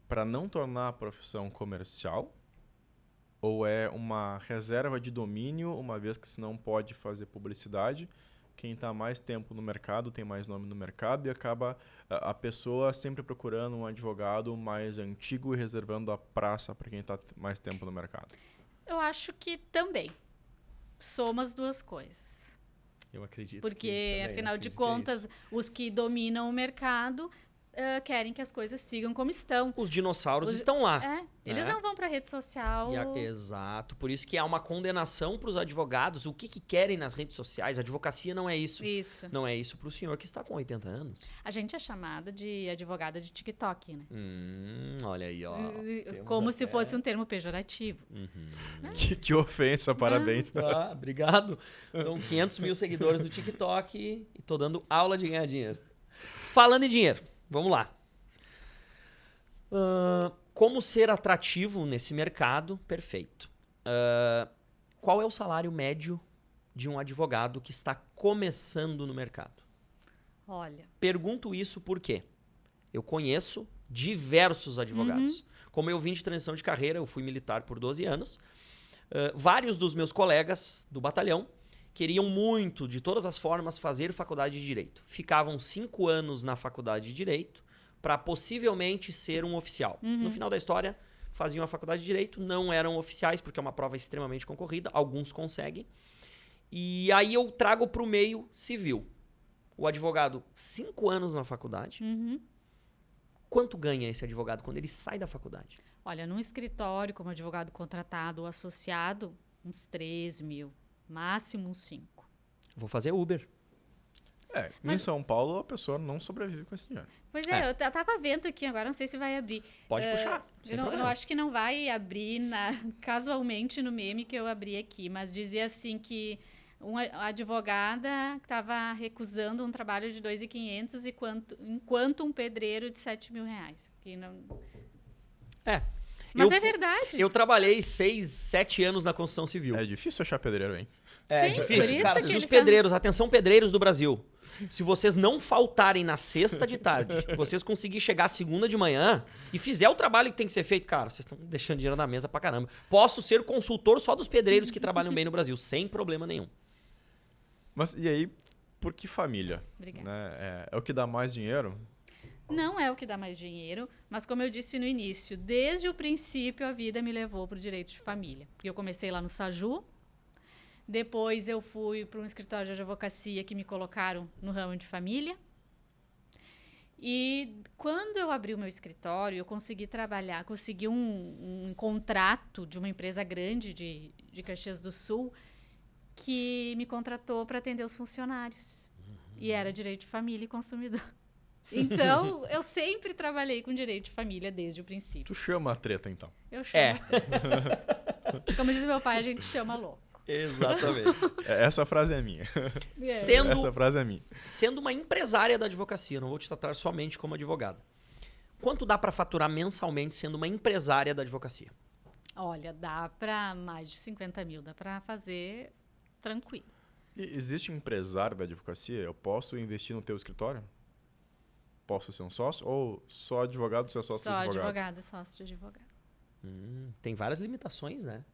para não tornar a profissão comercial, ou é uma reserva de domínio, uma vez que se não pode fazer publicidade, quem está mais tempo no mercado tem mais nome no mercado e acaba a pessoa sempre procurando um advogado mais antigo e reservando a praça para quem está mais tempo no mercado? Eu acho que também soma as duas coisas. Eu acredito. Porque, afinal de contas, os que dominam o mercado querem que as coisas sigam como estão. Os dinossauros estão lá. Eles não vão para a rede social. Exato. Por isso que há uma condenação para os advogados. O que querem nas redes sociais? A advocacia não é isso. Isso. Não é isso para o senhor que está com 80 anos. A gente é chamada de advogada de TikTok, né? Olha aí, ó. Como se fosse um termo pejorativo. Que ofensa, parabéns. Obrigado. São 500 mil seguidores do TikTok e tô dando aula de ganhar dinheiro. Falando em dinheiro. Vamos lá. Como ser atrativo nesse mercado? Perfeito. Qual é o salário médio de um advogado que está começando no mercado? Olha. Pergunto isso porque eu conheço diversos advogados. Como eu vim de transição de carreira, eu fui militar por 12 anos. Vários dos meus colegas do batalhão queriam muito, de todas as formas, fazer faculdade de Direito. Ficavam 5 anos na faculdade de Direito para possivelmente ser um oficial. No final da história, faziam a faculdade de Direito, não eram oficiais, porque é uma prova extremamente concorrida, alguns conseguem. E aí eu trago para o meio civil. O advogado, 5 anos na faculdade. Quanto ganha esse advogado quando ele sai da faculdade? Olha, num escritório como advogado contratado ou associado, uns 3 mil. Máximo uns 5. Vou fazer Uber. Em São Paulo a pessoa não sobrevive com esse dinheiro. Pois é, eu tava vendo aqui agora, não sei se vai abrir. Pode puxar, eu acho que não vai abrir casualmente no meme que eu abri aqui, mas dizia assim que uma advogada estava recusando um trabalho de 2.500 enquanto um pedreiro de 7 mil reais. Que não... Mas é verdade. Eu trabalhei 6, 7 anos na construção civil. É difícil achar pedreiro, hein? É Sim, difícil, por cara. isso Se que os pedreiros, atenção pedreiros do Brasil, se vocês não faltarem na sexta de tarde, vocês conseguirem chegar segunda de manhã e fizer o trabalho que tem que ser feito, cara, vocês estão deixando dinheiro na mesa pra caramba. Posso ser consultor só dos pedreiros que trabalham bem no Brasil, sem problema nenhum. Mas e aí, por que família? Obrigada. Né? É o que dá mais dinheiro? Não é o que dá mais dinheiro, mas como eu disse no início, desde o princípio a vida me levou para o direito de família. Porque eu comecei lá no Saju, depois eu fui para um escritório de advocacia que me colocaram no ramo de família. E quando eu abri o meu escritório, eu consegui consegui um contrato de uma empresa grande de Caxias do Sul que me contratou para atender os funcionários. E era direito de família e consumidor. Então, eu sempre trabalhei com direito de família desde o princípio. Tu chama a treta, então. Eu chamo. Como diz meu pai, a gente chama louco. Exatamente. Essa frase é minha. Essa frase é minha. Sendo uma empresária da advocacia, não vou te tratar somente como advogada. Quanto dá para faturar mensalmente sendo uma empresária da advocacia? Olha, dá para mais de 50 mil, dá para fazer tranquilo. E existe empresário da advocacia? Eu posso investir no teu escritório? Posso ser um sócio? Ou só advogado ser sócio de advogado? Só advogado, sócio de advogado. Tem várias limitações, né?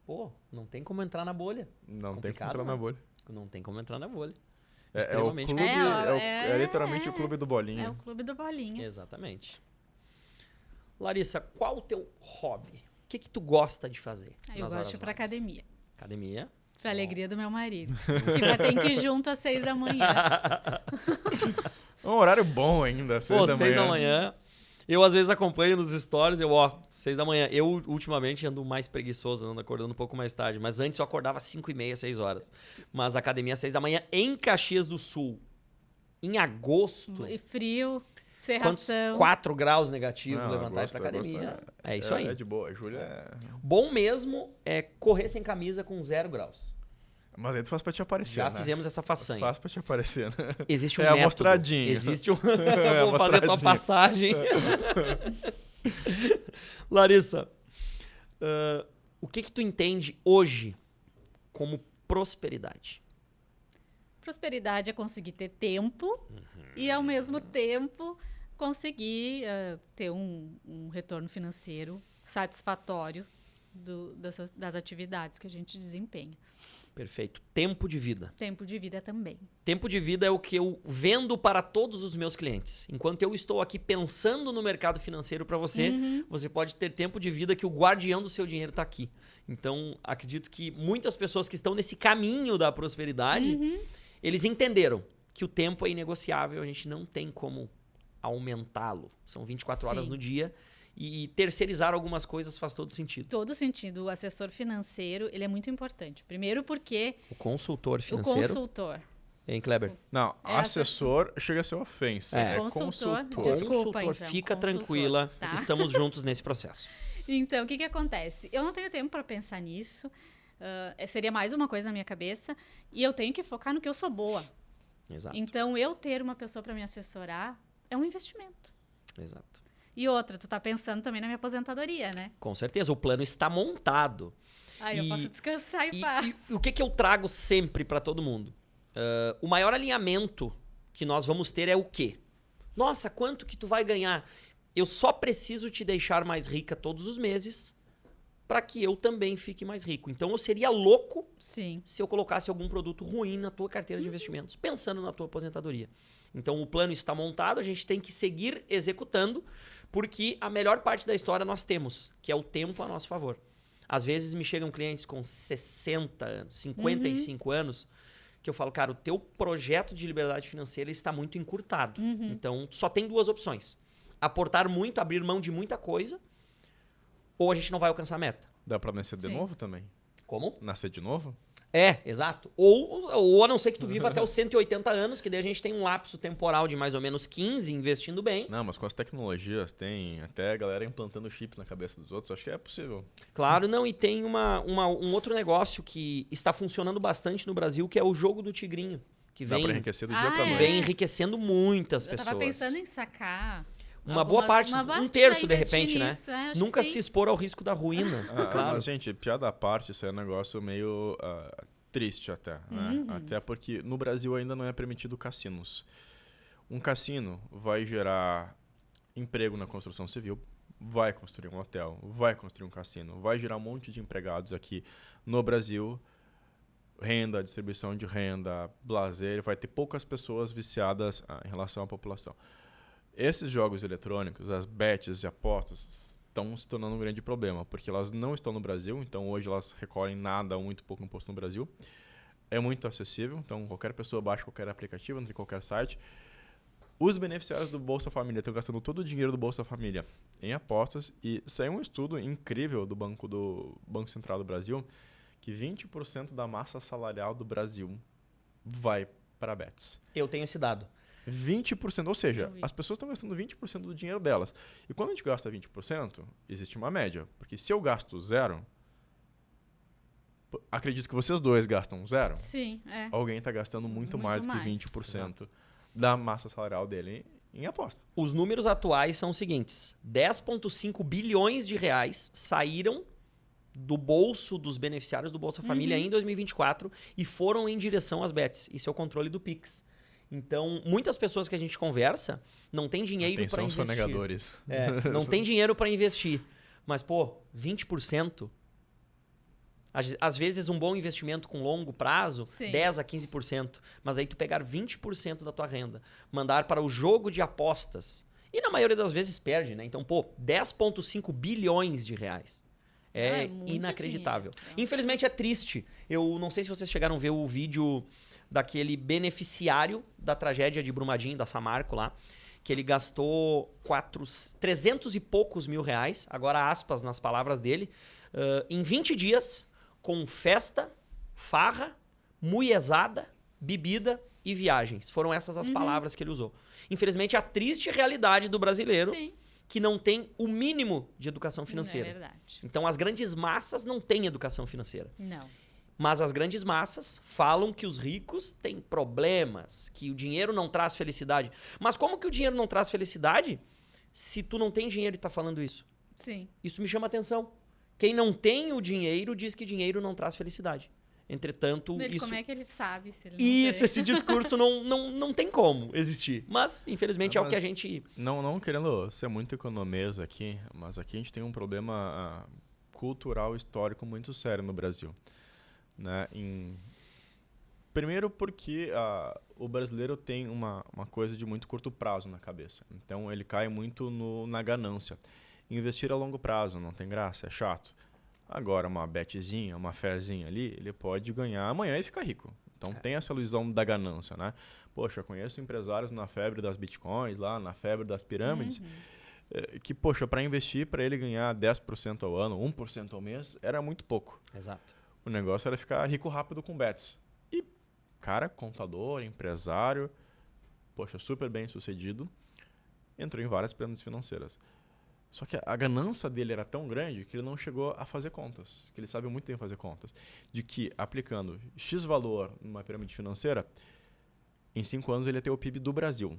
Pô, não tem como entrar na bolha. Não Complicado, tem como entrar na bolha. Não tem como entrar na bolha. É Extremamente. o clube, é literalmente o clube do Bolinha. É o clube do Bolinha. Exatamente. Larissa, qual o teu hobby? O que tu gosta de fazer? Eu gosto de ir pra academia. Academia. Pra alegria do meu marido. Que tem que ir junto às 6 da manhã. É um horário bom ainda, 6 da manhã. 6 da manhã. Eu, às vezes, acompanho nos stories, 6 da manhã. Eu, ultimamente, ando mais preguiçoso, ando acordando um pouco mais tarde. Mas antes eu acordava 5h30, 6 horas. Mas a academia, 6 da manhã, em Caxias do Sul. Em agosto. E frio, serração. 4 graus negativos, Não, levantar agosto, e ir pra academia. agosto É isso aí. É de boa. Júlia é... Bom mesmo é correr sem camisa com 0 graus. Mas aí tu faz pra te aparecer, Já né? fizemos essa façanha. Faz pra te aparecer, né? Existe um É método. amostradinho. Existe um... É Vou fazer a tua amostradinho. passagem. Larissa, o que tu entende hoje como prosperidade? Prosperidade é conseguir ter tempo e, ao mesmo tempo, conseguir ter um retorno financeiro satisfatório das atividades que a gente desempenha. Perfeito. Tempo de vida. Tempo de vida também. Tempo de vida é o que eu vendo para todos os meus clientes. Enquanto eu estou aqui pensando no mercado financeiro para você, você pode ter tempo de vida que o guardião do seu dinheiro está aqui. Então, acredito que muitas pessoas que estão nesse caminho da prosperidade, eles entenderam que o tempo é inegociável, a gente não tem como aumentá-lo. São 24 horas no dia. E terceirizar algumas coisas faz todo sentido. Todo sentido. O assessor financeiro, ele é muito importante. Primeiro porque... O consultor O financeiro. consultor. Hein, Kleber? Não, É assessor chega a ser ofensa. É. É Consultor. consultor. Desculpa, Consultor, então, fica consultor, tranquila. tá? Estamos juntos nesse processo. Então, o que acontece? Eu não tenho tempo para pensar nisso. Seria mais uma coisa na minha cabeça. E eu tenho que focar no que eu sou boa. Exato. Então, eu ter uma pessoa para me assessorar é um investimento. Exato. E outra, tu tá pensando também na minha aposentadoria, né? Com certeza, o plano está montado. Aí eu posso descansar em paz. E o que eu trago sempre para todo mundo? O maior alinhamento que nós vamos ter é o quê? Nossa, quanto que tu vai ganhar? Eu só preciso te deixar mais rica todos os meses para que eu também fique mais rico. Então eu seria louco Sim. se eu colocasse algum produto ruim na tua carteira de investimentos, pensando na tua aposentadoria. Então o plano está montado, a gente tem que seguir executando, porque a melhor parte da história nós temos, que é o tempo a nosso favor. Às vezes me chegam clientes com 60 anos, 55 anos, que eu falo, cara, o teu projeto de liberdade financeira está muito encurtado. Então só tem 2 opções. Aportar muito, abrir mão de muita coisa, ou a gente não vai alcançar a meta. Dá pra nascer de Sim. novo também? Como? Nascer de novo? É, exato. Ou a não ser que tu viva até os 180 anos, que daí a gente tem um lapso temporal de mais ou menos 15, investindo bem. Não, mas com as tecnologias, tem até a galera implantando chip na cabeça dos outros, acho que é possível. Claro, não, e tem um outro negócio que está funcionando bastante no Brasil, que é o jogo do tigrinho. Que Dá vem, pra enriquecer do dia pra é? noite. vem enriquecendo muitas Eu pessoas. tava pensando em sacar... Uma boa parte, um terço de repente, né? Nunca se expor ao risco da ruína, claro. Mas, gente, piada à parte, isso é um negócio meio triste até, né? Até porque no Brasil ainda não é permitido cassinos. Um cassino vai gerar emprego na construção civil, vai construir um hotel, vai construir um cassino, vai gerar um monte de empregados aqui no Brasil, renda, distribuição de renda, lazer, vai ter poucas pessoas viciadas em relação à população. Esses jogos eletrônicos, as bets e apostas, estão se tornando um grande problema, porque elas não estão no Brasil, então hoje elas recolhem nada, muito pouco imposto no Brasil. É muito acessível, então qualquer pessoa baixa qualquer aplicativo, entra em qualquer site. Os beneficiários do Bolsa Família estão gastando todo o dinheiro do Bolsa Família em apostas, e saiu um estudo incrível do Banco Central do Brasil, que 20% da massa salarial do Brasil vai para bets. Eu tenho esse dado. 20%, ou seja, as pessoas estão gastando 20% do dinheiro delas. E quando a gente gasta 20%, existe uma média. Porque se eu gasto 0, acredito que vocês dois gastam 0. Sim, é. Alguém está gastando muito mais que mais. 20% da massa salarial dele em aposta. Os números atuais são os seguintes: 10,5 bilhões de reais saíram do bolso dos beneficiários do Bolsa Família em 2024 e foram em direção às bets. Isso é o controle do Pix. Então, muitas pessoas que a gente conversa não tem dinheiro para investir. Sonegadores. Não tem dinheiro para investir. Mas, pô, 20%, Às vezes, um bom investimento com longo prazo, Sim. 10% a 15%. Mas aí tu pegar 20% da tua renda, mandar para o jogo de apostas. E na maioria das vezes perde, né? Então, 10,5 bilhões de reais. É muito inacreditável. dinheiro. Infelizmente é triste. Eu não sei se vocês chegaram a ver o vídeo daquele beneficiário da tragédia de Brumadinho, da Samarco lá, que ele gastou 300 e poucos mil reais, agora aspas nas palavras dele, em 20 dias, com festa, farra, muiezada, bebida e viagens. Foram essas as palavras que ele usou. Infelizmente, a triste realidade do brasileiro Sim. que não tem o mínimo de educação financeira. É verdade. Então, as grandes massas não têm educação financeira. Não. Mas as grandes massas falam que os ricos têm problemas, que o dinheiro não traz felicidade. Mas como que o dinheiro não traz felicidade se tu não tem dinheiro e tá falando isso? Sim. Isso me chama atenção. Quem não tem o dinheiro diz que dinheiro não traz felicidade. Entretanto, isso... Como é que ele sabe se ele não Isso, tem? esse discurso não tem como existir. Mas, infelizmente, é o que a gente... Não querendo ser muito economês aqui, mas aqui a gente tem um problema cultural, histórico muito sério no Brasil. Né? Primeiro porque o brasileiro tem uma coisa de muito curto prazo na cabeça. Então, ele cai muito na ganância. Investir a longo prazo não tem graça, é chato. Agora, uma betezinha, uma fezinha ali, ele pode ganhar amanhã e ficar rico. Então, tem essa ilusão da ganância, né? Poxa, eu conheço empresários na febre das bitcoins, lá na febre das pirâmides, que, poxa, para investir, para ele ganhar 10% ao ano, 1% ao mês, era muito pouco. Exato. O negócio era ficar rico rápido com bets. E, cara, contador, empresário, poxa, super bem sucedido, entrou em várias pirâmides financeiras. Só que a ganância dele era tão grande que ele não chegou a fazer contas. Que ele sabe muito bem fazer contas. De que, aplicando X valor numa pirâmide financeira, em 5 anos ele ia ter o PIB do Brasil.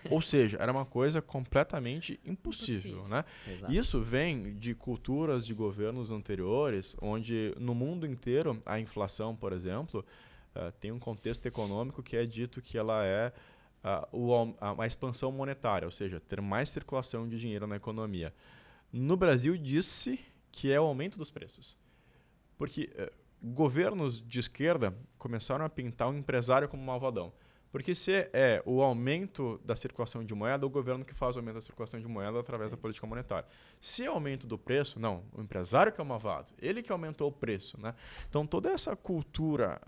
Ou seja, era uma coisa completamente impossível. Né? Isso vem de culturas de governos anteriores, onde no mundo inteiro a inflação, por exemplo, tem um contexto econômico que é dito que ela é a expansão monetária, ou seja, ter mais circulação de dinheiro na economia. No Brasil, disse que é o aumento dos preços. Porque governos de esquerda começaram a pintar o empresário como malvadão. Porque se é o aumento da circulação de moeda, o governo que faz o aumento da circulação de moeda através da política monetária. Se é aumento do preço, não, o empresário que é o malvado, ele que aumentou o preço. Né? Então, toda essa cultura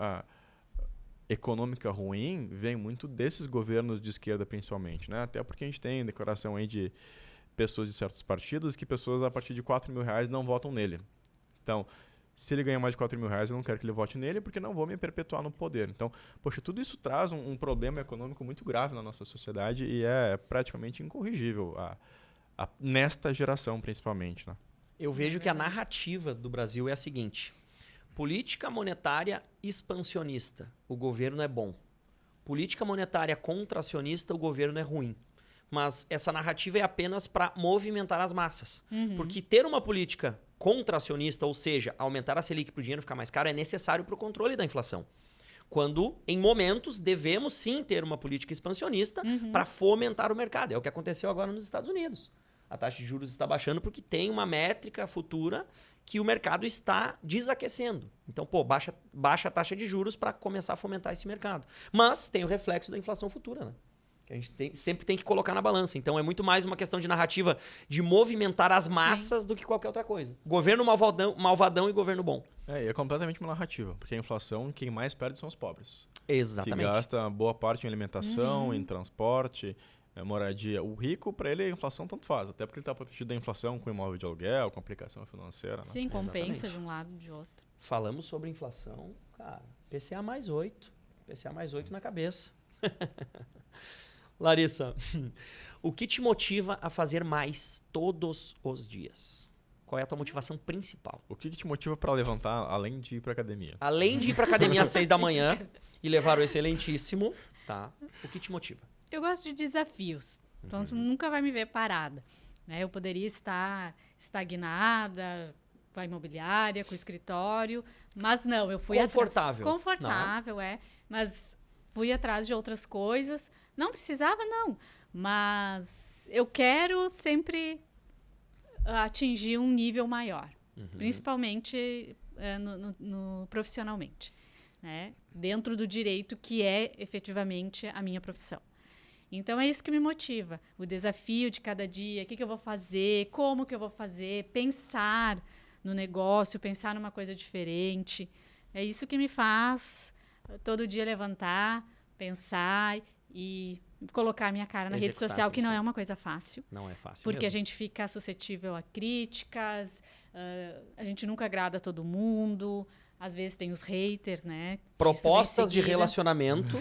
econômica ruim vem muito desses governos de esquerda, principalmente. Né? Até porque a gente tem declaração aí de pessoas de certos partidos que pessoas a partir de 4 mil reais não votam nele. Então, se ele ganha mais de 4 mil reais, eu não quero que ele vote nele porque não vou me perpetuar no poder. Então, poxa, tudo isso traz um problema econômico muito grave na nossa sociedade e é praticamente incorrigível nesta geração, principalmente. Né? Eu vejo que a narrativa do Brasil é a seguinte: política monetária expansionista, o governo é bom. Política monetária contracionista, o governo é ruim. Mas essa narrativa é apenas para movimentar as massas. Porque ter uma política contracionista, ou seja, aumentar a Selic para o dinheiro ficar mais caro, é necessário para o controle da inflação. Quando, em momentos, devemos sim ter uma política expansionista para fomentar o mercado. É o que aconteceu agora nos Estados Unidos. A taxa de juros está baixando porque tem uma métrica futura que o mercado está desaquecendo. Então, baixa a taxa de juros para começar a fomentar esse mercado. Mas tem o reflexo da inflação futura, né? Que a gente sempre tem que colocar na balança. Então, é muito mais uma questão de narrativa de movimentar as massas do que qualquer outra coisa. Governo malvadão e governo bom. E é completamente uma narrativa, porque a inflação, quem mais perde são os pobres. Exatamente. Que gasta boa parte em alimentação, em transporte, moradia. O rico, para ele, a inflação tanto faz. Até porque ele está protegido da inflação com imóvel de aluguel, com aplicação financeira. Né? Sim, compensa Exatamente. de um lado e de outro. Falamos sobre inflação, cara. PCA mais 8. PCA mais 8 na cabeça. Larissa, o que te motiva a fazer mais todos os dias? Qual é a tua motivação principal? O que te motiva para levantar, além de ir para academia? Além de ir para academia às 6 da manhã e levar o excelentíssimo, tá? O que te motiva? Eu gosto de desafios. Então, tu nunca vai me ver parada. Né? Eu poderia estar estagnada com a imobiliária, com o escritório, mas não, eu fui Confortável. atrás. Confortável, mas fui atrás de outras coisas. Não precisava, não. Mas eu quero sempre atingir um nível maior. Principalmente profissionalmente, né? Dentro do direito que é efetivamente a minha profissão. Então é isso que me motiva, o desafio de cada dia, o que eu vou fazer, como que eu vou fazer, pensar no negócio, pensar numa coisa diferente. É isso que me faz todo dia levantar, pensar e colocar a minha cara na rede social, que não é uma coisa fácil. Não é fácil porque mesmo. A gente fica suscetível a críticas, a gente nunca agrada todo mundo, às vezes tem os haters, né? Propostas de relacionamento.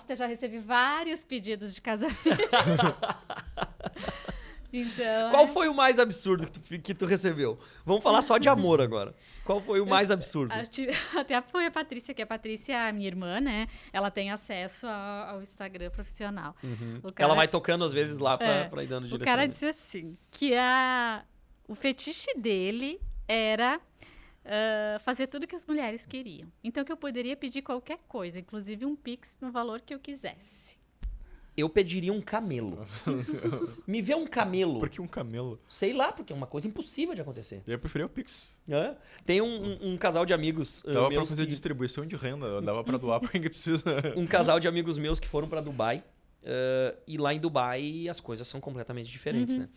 Eu já recebi vários pedidos de casamento. Então, Qual foi o mais absurdo que tu recebeu? Vamos falar só de amor agora. Qual foi o mais absurdo? Até foi a Patrícia, que a Patrícia, minha irmã, né? Ela tem acesso ao Instagram profissional. Ela vai tocando às vezes lá pra ir dando direcionamento. direcionamento. O cara disse assim, que o fetiche dele era fazer tudo que as mulheres queriam. Então que eu poderia pedir qualquer coisa, inclusive um Pix no valor que eu quisesse. Eu pediria um camelo. Me vê um camelo. Por que um camelo? Sei lá, porque é uma coisa impossível de acontecer. Eu preferia o Pix. É? Tem um casal de amigos dava meus pra fazer distribuição de renda, dava pra doar pra quem precisa. Um casal de amigos meus que foram pra Dubai. E lá em Dubai as coisas são completamente diferentes, né?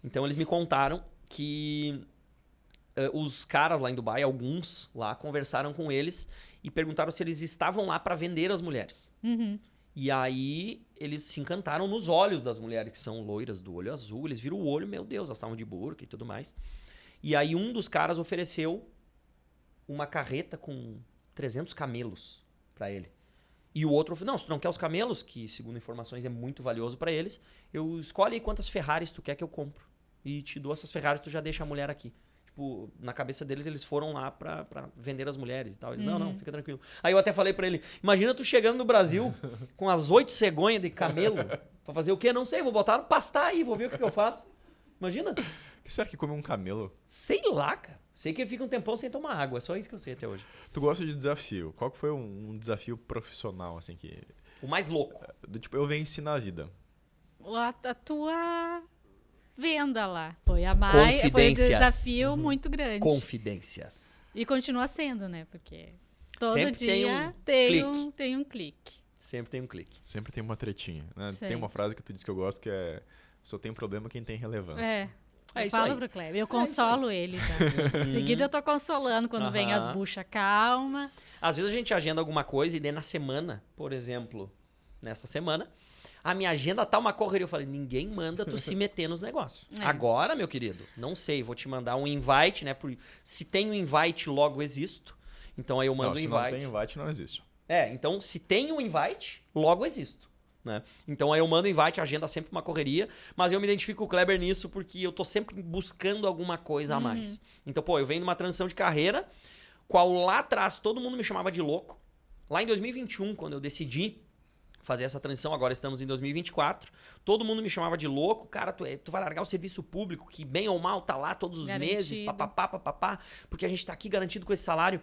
Então eles me contaram que os caras lá em Dubai, alguns lá, conversaram com eles e perguntaram se eles estavam lá pra vender as mulheres. E aí eles se encantaram nos olhos das mulheres que são loiras do olho azul. Eles viram o olho, meu Deus, elas estavam de burca e tudo mais. E aí um dos caras ofereceu uma carreta com 300 camelos pra ele. E o outro falou, não, se tu não quer os camelos, que segundo informações é muito valioso pra eles, eu escolhe aí quantas Ferraris tu quer que eu compro. E te dou essas Ferraris, tu já deixa a mulher aqui. Tipo, na cabeça deles, eles foram lá pra vender as mulheres e tal. Eles, não, fica tranquilo. Aí eu até falei pra ele, imagina tu chegando no Brasil com as 8 cegonhas de camelo, pra fazer o quê? Não sei, vou botar no pastar aí, vou ver o que eu faço. Imagina. O que será que come um camelo? Sei lá, cara. Sei que fica um tempão sem tomar água, é só isso que eu sei até hoje. Tu gosta de desafio. Qual que foi um desafio profissional, assim, que... O mais louco. Do tipo, eu venci na vida. A tua... venda lá. Foi um desafio muito grande. Confidências. E continua sendo, né? Porque todo sempre dia tem um clique. Sempre tem um clique. Sempre tem uma tretinha, né? Tem uma frase que tu disse que eu gosto que é só tem problema quem tem relevância. Eu falo pro Kleber, eu consolo ele, tá? Em seguida eu tô consolando quando vem as buchas, calma. Às vezes a gente agenda alguma coisa e daí na semana, por exemplo, nessa semana, a minha agenda tá uma correria. Eu falei, ninguém manda tu se meter nos negócios. Agora, meu querido, não sei, vou te mandar um invite, né? Se tem um invite, logo existo. Então aí eu mando um invite. Se não tem invite, não existe. Então se tem um invite, logo existo. Né? Então aí eu mando um invite, a agenda sempre uma correria, mas eu me identifico com o Kleber nisso porque eu tô sempre buscando alguma coisa a mais. Então, eu venho de uma transição de carreira, qual lá atrás todo mundo me chamava de louco. Lá em 2021, quando eu decidi fazer essa transição, agora estamos em 2024, todo mundo me chamava de louco, cara, tu vai largar o serviço público, que bem ou mal tá lá todos os meses, papapá, porque a gente tá aqui garantido com esse salário.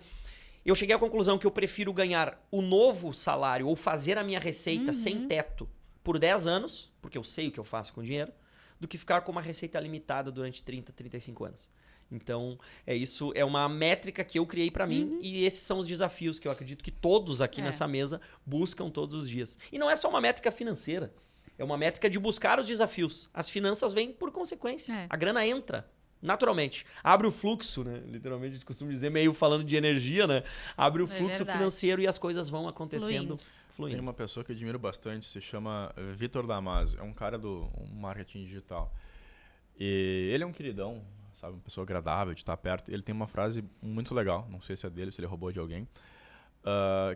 Eu cheguei à conclusão que eu prefiro ganhar o novo salário ou fazer a minha receita sem teto por 10 anos, porque eu sei o que eu faço com o dinheiro, do que ficar com uma receita limitada durante 30, 35 anos. Então, isso é uma métrica que eu criei pra mim e esses são os desafios que eu acredito que todos aqui nessa mesa buscam todos os dias. E não é só uma métrica financeira, é uma métrica de buscar os desafios. As finanças vêm por consequência. A grana entra. Naturalmente. Abre o fluxo, né? Literalmente, a gente costuma dizer, meio falando de energia, né? Abre o fluxo financeiro e as coisas vão acontecendo fluindo. Tem uma pessoa que eu admiro bastante, se chama Vitor Damasio. É um cara do marketing digital. E ele é um queridão, sabe? Uma pessoa agradável de estar perto. Ele tem uma frase muito legal, não sei se é dele, se ele roubou de alguém,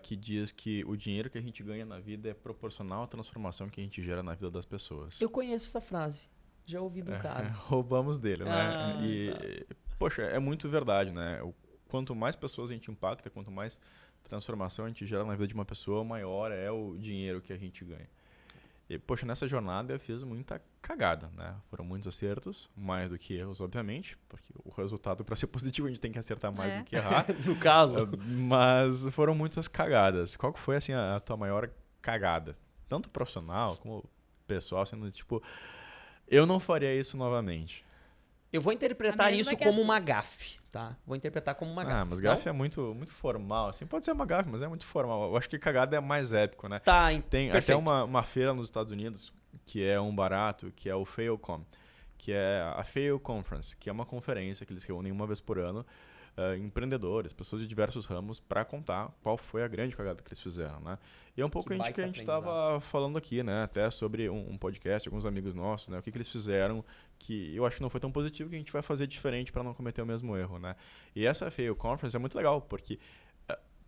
que diz que o dinheiro que a gente ganha na vida é proporcional à transformação que a gente gera na vida das pessoas. Eu conheço essa frase. Já ouvi do cara. Roubamos dele, né? Poxa, é muito verdade, né? Quanto mais pessoas a gente impacta, quanto mais transformação a gente gera na vida de uma pessoa, maior é o dinheiro que a gente ganha. E, poxa, nessa jornada eu fiz muita cagada, né? Foram muitos acertos, mais do que erros, obviamente, porque o resultado, para ser positivo, a gente tem que acertar mais do que errar. No caso. Mas foram muitas cagadas. Qual que foi, assim, a tua maior cagada? Tanto profissional como pessoal, sendo tipo... Eu não faria isso novamente. Eu vou interpretar mesma isso que como a tua. uma gafe, tá? Vou interpretar como uma gafe. Mas não? gafe é muito, muito formal. Assim, pode ser uma gafe, mas é muito formal. Eu acho que cagada é mais épico, né? Tá, Tem perfeito. até uma feira nos Estados Unidos, que é um barato, que é o FailCon, que é a Fail Conference, que é uma conferência que eles reúnem uma vez por ano, empreendedores, pessoas de diversos ramos, para contar qual foi a grande cagada que eles fizeram, né? E é um pouco Que que a baita gente estava falando aqui, né? Até sobre um podcast, alguns amigos nossos, né? O que eles fizeram que eu acho que não foi tão positivo, que a gente vai fazer diferente para não cometer o mesmo erro, né? E essa Fail Conference é muito legal, porque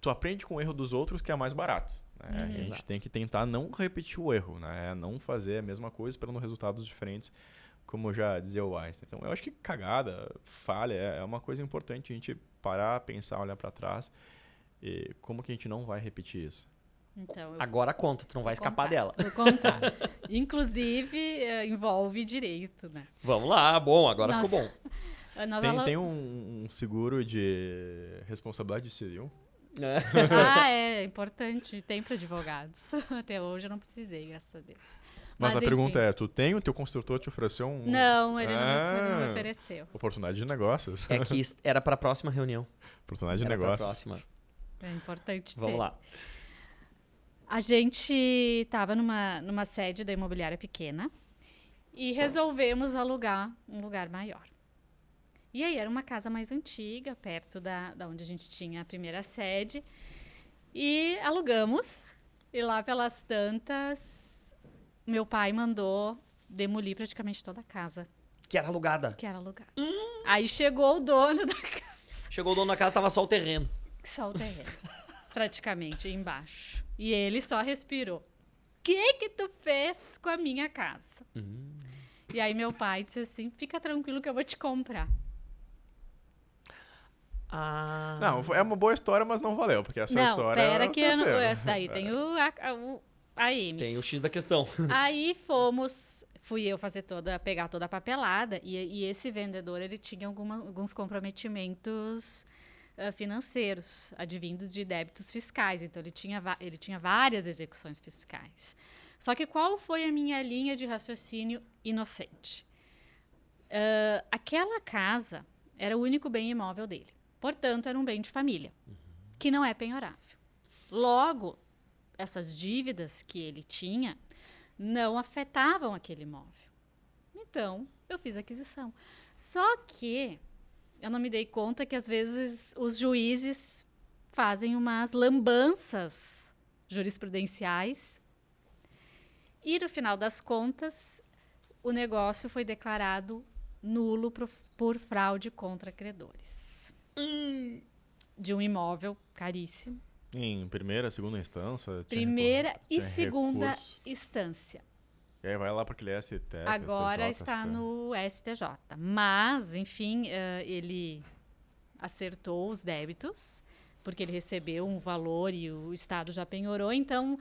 tu aprende com o erro dos outros, que é mais barato. Né? A gente Exato. tem que tentar não repetir o erro, né? Não fazer a mesma coisa esperando resultados diferentes, como já dizia o Einstein. Então, eu acho que cagada, falha, é uma coisa importante a gente parar, pensar, olhar para trás e como que a gente não vai repetir isso. Então, Agora conta, tu não vai escapar dela. Vou contar. Inclusive, envolve direito, né? Vamos lá, bom, agora Nossa. ficou bom. Tem um seguro de responsabilidade civil? É importante. Tem para advogados. Até hoje eu não precisei, graças a Deus. Mas a enfim. pergunta é, tu tem, o teu construtor te ofereceu um... Não, ele não me ofereceu. Oportunidade de negócios. É que era pra próxima reunião. Oportunidade de Era pra negócios. próxima. É importante ter. Vamos lá. A gente estava numa sede da imobiliária pequena e resolvemos alugar um lugar maior. E aí era uma casa mais antiga, perto da onde a gente tinha a primeira sede. E alugamos. E lá pelas tantas, meu pai mandou demolir praticamente toda a casa Que era alugada. que era alugada. Aí chegou o dono da casa. Chegou o dono da casa, tava só o terreno. Só o terreno, praticamente, embaixo. E ele só respirou. O que tu fez com a minha casa? E aí meu pai disse assim, fica tranquilo que eu vou te comprar. Ah. Não, é uma boa história, mas não valeu, porque essa história pera é o que eu não, terceiro. daí tem a Amy. Tem o X da questão. Aí fui eu pegar toda a papelada e esse vendedor, ele tinha alguns comprometimentos financeiros, advindos de débitos fiscais. Então, ele tinha várias execuções fiscais. Só que qual foi a minha linha de raciocínio inocente? Aquela casa era o único bem imóvel dele. Portanto, era um bem de família, que não é penhorável. Logo, essas dívidas que ele tinha não afetavam aquele imóvel. Então, eu fiz a aquisição. Só que eu não me dei conta que, às vezes, os juízes fazem umas lambanças jurisprudenciais e, no final das contas, o negócio foi declarado nulo por fraude contra credores. De um imóvel caríssimo. Em primeira, segunda instância? Primeira e tinha segunda recurso. instância. E aí vai lá para aquele STF, Agora STJ, está STF. no STJ. Mas, enfim, ele acertou os débitos, porque ele recebeu um valor e o Estado já penhorou, então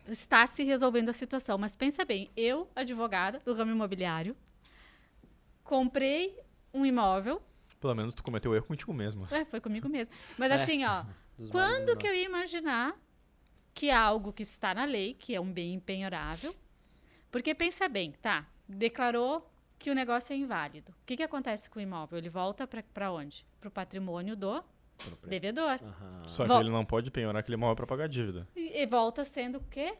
está se resolvendo a situação. Mas pensa bem, eu, advogada do ramo imobiliário, comprei um imóvel. Pelo menos tu cometeu erro contigo mesmo. Foi comigo mesmo. Mas assim, ó, quando que eu ia imaginar que é algo que está na lei, que é um bem impenhorável? Porque pensa bem, tá, declarou que o negócio é inválido. O que acontece com o imóvel? Ele volta para onde? Para o patrimônio do devedor. Só que ele não pode penhorar aquele imóvel para pagar a dívida. E volta sendo o quê?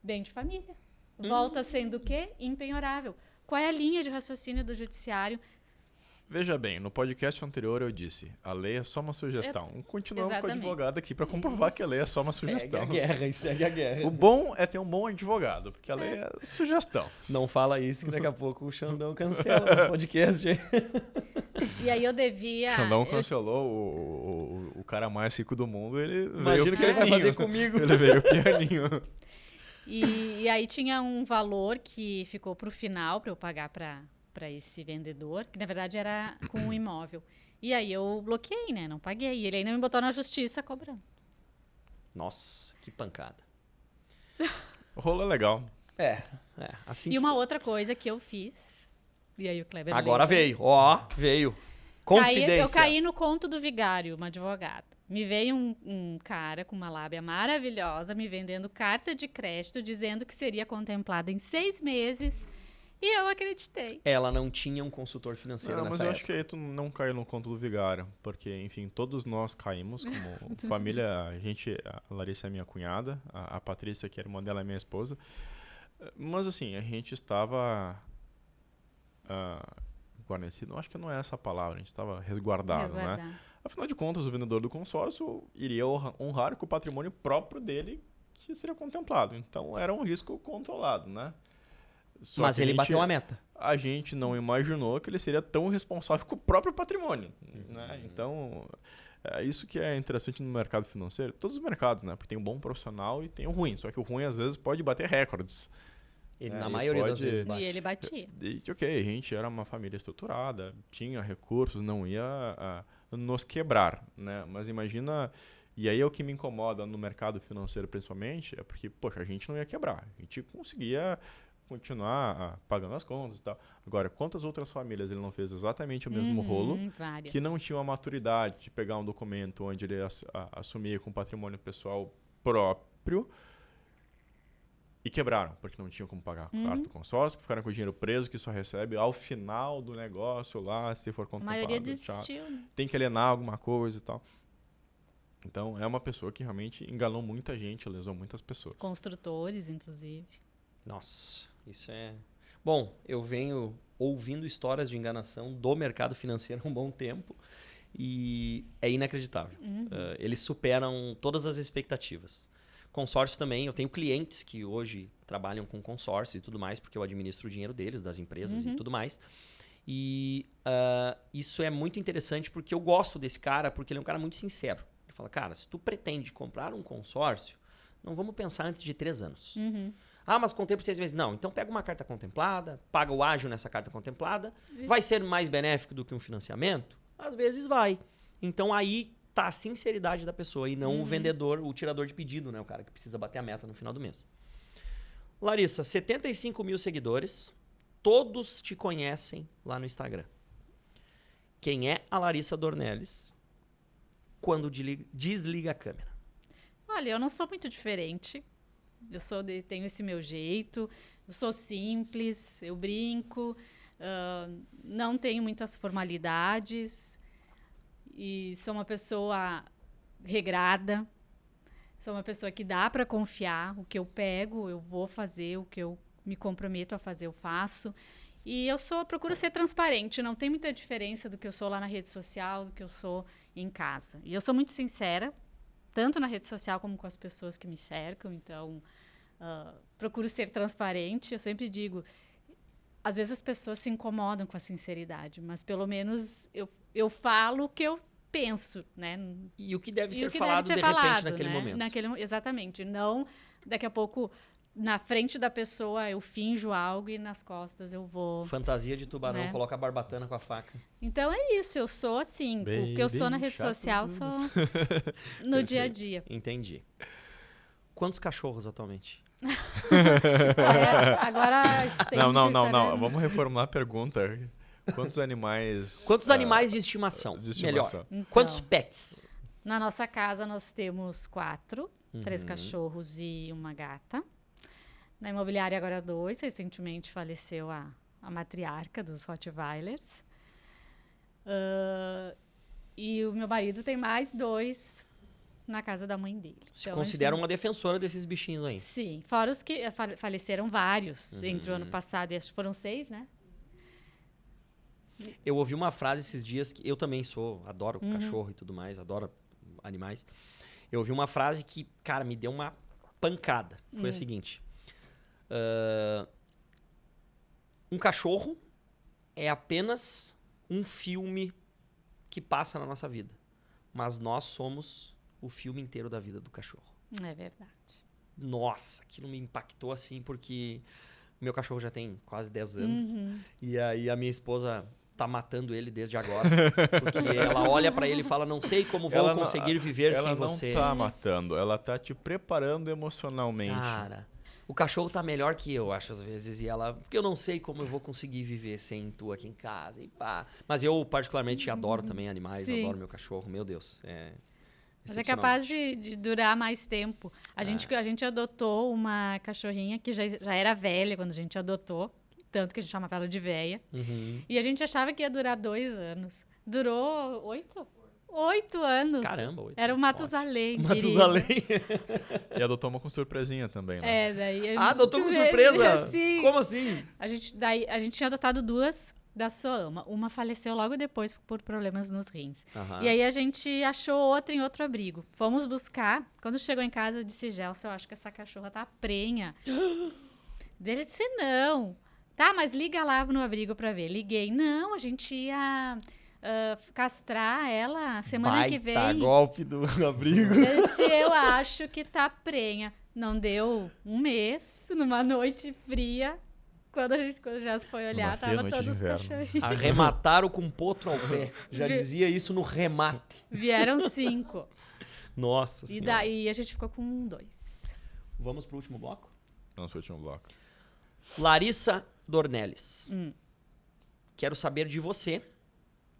Bem de família. Volta sendo o quê? Impenhorável. Qual é a linha de raciocínio do judiciário? Veja bem, no podcast anterior eu disse, a lei é só uma sugestão. Continuamos com o Exatamente. advogado aqui para comprovar que a lei é só uma sugestão. Segue a guerra. O bom é ter um bom advogado, porque a lei é sugestão. Não fala isso que daqui a pouco o Xandão cancela o podcast. E aí eu devia... Xandão cancelou o cara mais rico do mundo, ele Imagina veio o que ele vai pianinho. fazer comigo. Ele veio pianinho. E aí tinha um valor que ficou para o final, para eu pagar para esse vendedor, que na verdade era com o imóvel. E aí eu bloqueei, né? Não paguei. E ele ainda me botou na justiça cobrando. Nossa, que pancada. O rolo é legal. Assim E que... uma outra coisa que eu fiz, e aí o Kleber Agora lembra. veio. Confidências. Eu caí no conto do vigário, uma advogada. Me veio um cara com uma lábia maravilhosa me vendendo carta de crédito, dizendo que seria contemplada em 6 meses E eu acreditei. Ela não tinha um consultor financeiro Mas nessa eu época. acho que aí tu não caiu no conto do vigário, porque, enfim, todos nós caímos como família. A Larissa é minha cunhada, a Patrícia, que é a irmã dela, é minha esposa. Mas, assim, a gente estava guarnecido, acho que não é essa a palavra, a gente estava resguardado, né? Afinal de contas, o vendedor do consórcio iria honrar com o patrimônio próprio dele que seria contemplado. Então, era um risco controlado, né? Mas ele bateu a meta. A gente não imaginou que ele seria tão responsável com o próprio patrimônio, né? Então, é isso que é interessante no mercado financeiro. Todos os mercados, né? Porque tem um bom profissional e tem o ruim. Só que o ruim, às vezes, pode bater recordes. Ele, na maioria das vezes, E ele batia. A gente era uma família estruturada, tinha recursos, não ia nos quebrar, né? Mas imagina... E aí o que me incomoda no mercado financeiro, principalmente, é porque, poxa, a gente não ia quebrar. A gente conseguia continuar pagando as contas e tal. Agora, quantas outras famílias ele não fez exatamente o mesmo rolo, várias. que não tinham a maturidade de pegar um documento onde ele assumia com patrimônio pessoal próprio e quebraram, porque não tinham como pagar a carta do consórcio, ficaram com o dinheiro preso que só recebe ao final do negócio lá, se for A contemplado. maioria desistiu. Tem que alienar alguma coisa e tal. Então, é uma pessoa que realmente enganou muita gente, lesou muitas pessoas. Construtores, inclusive. Nossa, isso é... Bom, eu venho ouvindo histórias de enganação do mercado financeiro há um bom tempo e é inacreditável. Eles superam todas as expectativas. Consórcios também, eu tenho clientes que hoje trabalham com consórcio e tudo mais, porque eu administro o dinheiro deles, das empresas e tudo mais. E isso é muito interessante porque eu gosto desse cara, porque ele é um cara muito sincero. Ele fala, cara, se tu pretende comprar um consórcio, não vamos pensar antes de 3 anos. Mas contei por 6 meses. Não, então pega uma carta contemplada, paga o ágio nessa carta contemplada. Vai ser mais benéfico do que um financiamento? Às vezes vai. Então aí tá a sinceridade da pessoa e não o vendedor, o tirador de pedido, né? O cara que precisa bater a meta no final do mês. Larissa, 75 mil seguidores, todos te conhecem lá no Instagram. Quem é a Larissa Dornelles quando desliga a câmera? Olha, eu não sou muito diferente. Tenho esse meu jeito, eu sou simples, eu brinco, não tenho muitas formalidades e sou uma pessoa regrada, sou uma pessoa que dá para confiar. O que eu pego, eu vou fazer, o que eu me comprometo a fazer, eu faço. E procuro ser transparente, não tem muita diferença do que eu sou lá na rede social, do que eu sou em casa. E eu sou muito sincera, tanto na rede social como com as pessoas que me cercam. Então, procuro ser transparente. Eu sempre digo, às vezes as pessoas se incomodam com a sinceridade, mas pelo menos eu falo o que eu penso, né? E o que deve ser falado de repente naquele momento. Exatamente. Não, daqui a pouco, na frente da pessoa, eu finjo algo e nas costas eu vou... Fantasia de tubarão, né? Coloca a barbatana com a faca. Então é isso, eu sou assim. O que eu sou na rede social, sou no dia a dia. Entendi. Quantos cachorros atualmente? Agora tem Não. Vamos reformular a pergunta. Quantos animais de estimação? Melhor. Então, quantos pets? Na nossa casa nós temos 4, 3 cachorros e uma gata. Na imobiliária agora 2, recentemente faleceu a matriarca dos Rottweilers. E o meu marido tem mais 2 na casa da mãe dele. Se considera uma defensora desses bichinhos aí. Sim, fora os que faleceram vários entre o ano passado, e acho que foram 6, né? Eu ouvi uma frase esses dias que eu também adoro cachorro e tudo mais, adoro animais. Eu ouvi uma frase que, cara, me deu uma pancada. Foi a seguinte: um cachorro é apenas um filme que passa na nossa vida, mas nós somos o filme inteiro da vida do cachorro. É verdade. Nossa, aquilo me impactou assim, porque meu cachorro já tem quase 10 anos. E aí a minha esposa tá matando ele desde agora. Porque ela olha pra ele e fala, não sei como vou conseguir viver sem você. Ela não tá matando, ela tá te preparando emocionalmente. Cara, o cachorro tá melhor que eu, acho, às vezes. E ela, porque eu não sei como eu vou conseguir viver sem tu aqui em casa. E pá. Mas eu particularmente adoro também animais, adoro meu cachorro, meu Deus. Mas é capaz de durar mais tempo. A gente adotou uma cachorrinha que já era velha quando a gente adotou. tanto que a gente chamava ela de véia. Uhum. E a gente achava que ia durar 2 anos. Durou 8 anos. Caramba, 8. Era o Matusalém. Matusalém. E adotou uma com surpresinha também, né? Daí Adotou com surpresa? Sim. Como assim? A gente tinha adotado 2 da Soama. Uma faleceu logo depois por problemas nos rins. Aham. E aí a gente achou outra em outro abrigo. Fomos buscar. Quando chegou em casa, eu disse, Gelson, eu acho que essa cachorra tá prenha. Dele disse, não. Tá, mas liga lá no abrigo pra ver. Liguei. Não, a gente ia castrar ela semana que vem. Golpe do abrigo. Eu disse, eu acho que tá prenha. Não deu um mês, numa noite fria. Quando o Jess foi olhar, tava todos os cachorrinhos. Arremataram com potro ao pé. Já dizia isso no remate. Vieram 5. Nossa E senhora. daí a gente ficou com 2. Vamos pro último bloco? Vamos pro último bloco. Larissa Dornelles. Quero saber de você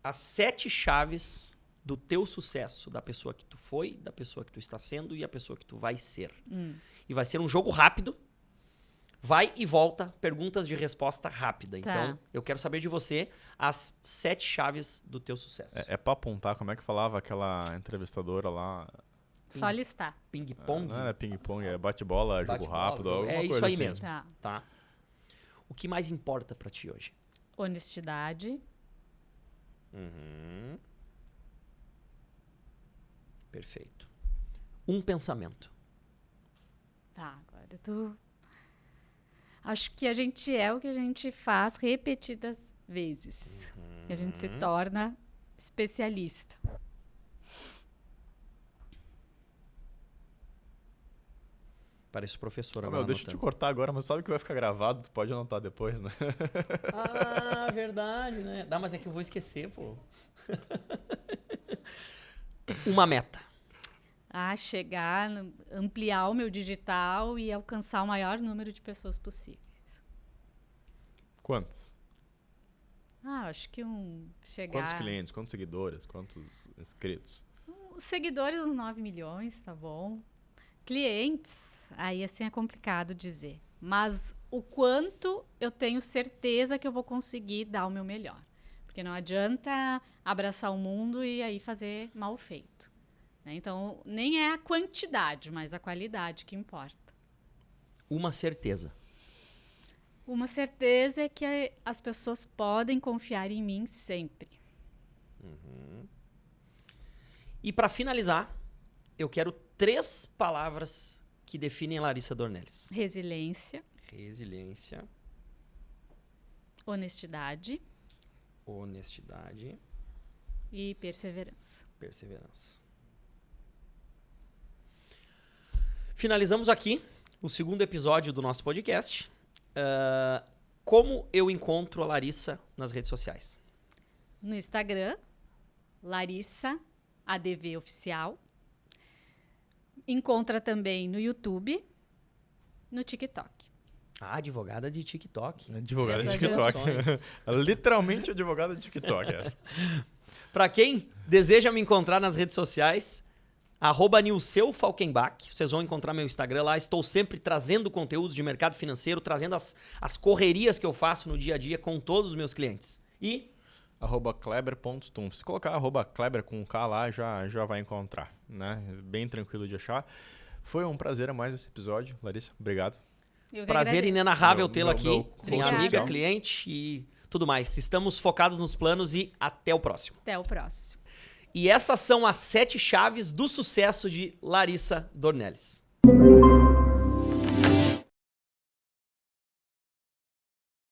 as 7 chaves do teu sucesso, da pessoa que tu foi, da pessoa que tu está sendo e a pessoa que tu vai ser. E vai ser um jogo rápido. Vai e volta, perguntas de resposta rápida. Tá. Então, eu quero saber de você as 7 chaves do teu sucesso. É pra apontar, como é que falava aquela entrevistadora lá? Só listar. Ping-pong? Não é ping-pong, é bate-bola, jogo Bate-bola, rápido, alguma é isso coisa aí assim. mesmo. Tá. O que mais importa pra ti hoje? Honestidade. Perfeito. Um pensamento. Tá, agora tu... Acho que a gente é o que a gente faz repetidas vezes. E a gente se torna especialista. Parece o professor agora. Deixa eu te cortar agora, mas sabe que vai ficar gravado, tu pode anotar depois, né? Ah, verdade, né? Dá, mas é que eu vou esquecer, pô. Uma meta. Chegar, ampliar o meu digital e alcançar o maior número de pessoas possíveis. Quantos? Acho que chegar... Quantos clientes, quantos seguidores, quantos inscritos? Os seguidores, uns 9 milhões, tá bom. Clientes, aí assim é complicado dizer. Mas o quanto eu tenho certeza que eu vou conseguir dar o meu melhor. Porque não adianta abraçar o mundo e aí fazer mal feito. Então, nem é a quantidade, mas a qualidade que importa. Uma certeza. Uma certeza é que as pessoas podem confiar em mim sempre. E para finalizar, eu quero 3 palavras que definem Larissa Dornelles. Resiliência. Resiliência. Honestidade. Honestidade. E perseverança. Perseverança. Finalizamos aqui o 2º episódio do nosso podcast. Como eu encontro a Larissa nas redes sociais? No Instagram, Larissa ADV Oficial. Encontra também no YouTube, no TikTok. Advogada de TikTok. Advogada de Essas TikTok. gerações. Literalmente advogada de TikTok essa. Para quem deseja me encontrar nas redes sociais, @NilseuFalkenbach. Vocês vão encontrar meu Instagram lá. Estou sempre trazendo conteúdos de mercado financeiro, trazendo as correrias que eu faço no dia a dia com todos os meus clientes. E @Kleber.stum. Se colocar @Kleber com K lá, já vai encontrar, né? Bem tranquilo de achar. Foi um prazer a mais esse episódio. Larissa, obrigado. Eu que prazer agradeço. inenarrável tê-la aqui. Minha Obrigada. amiga, cliente e tudo mais. Estamos focados nos planos e até o próximo. Até o próximo. E essas são as 7 chaves do sucesso de Larissa Dornelles.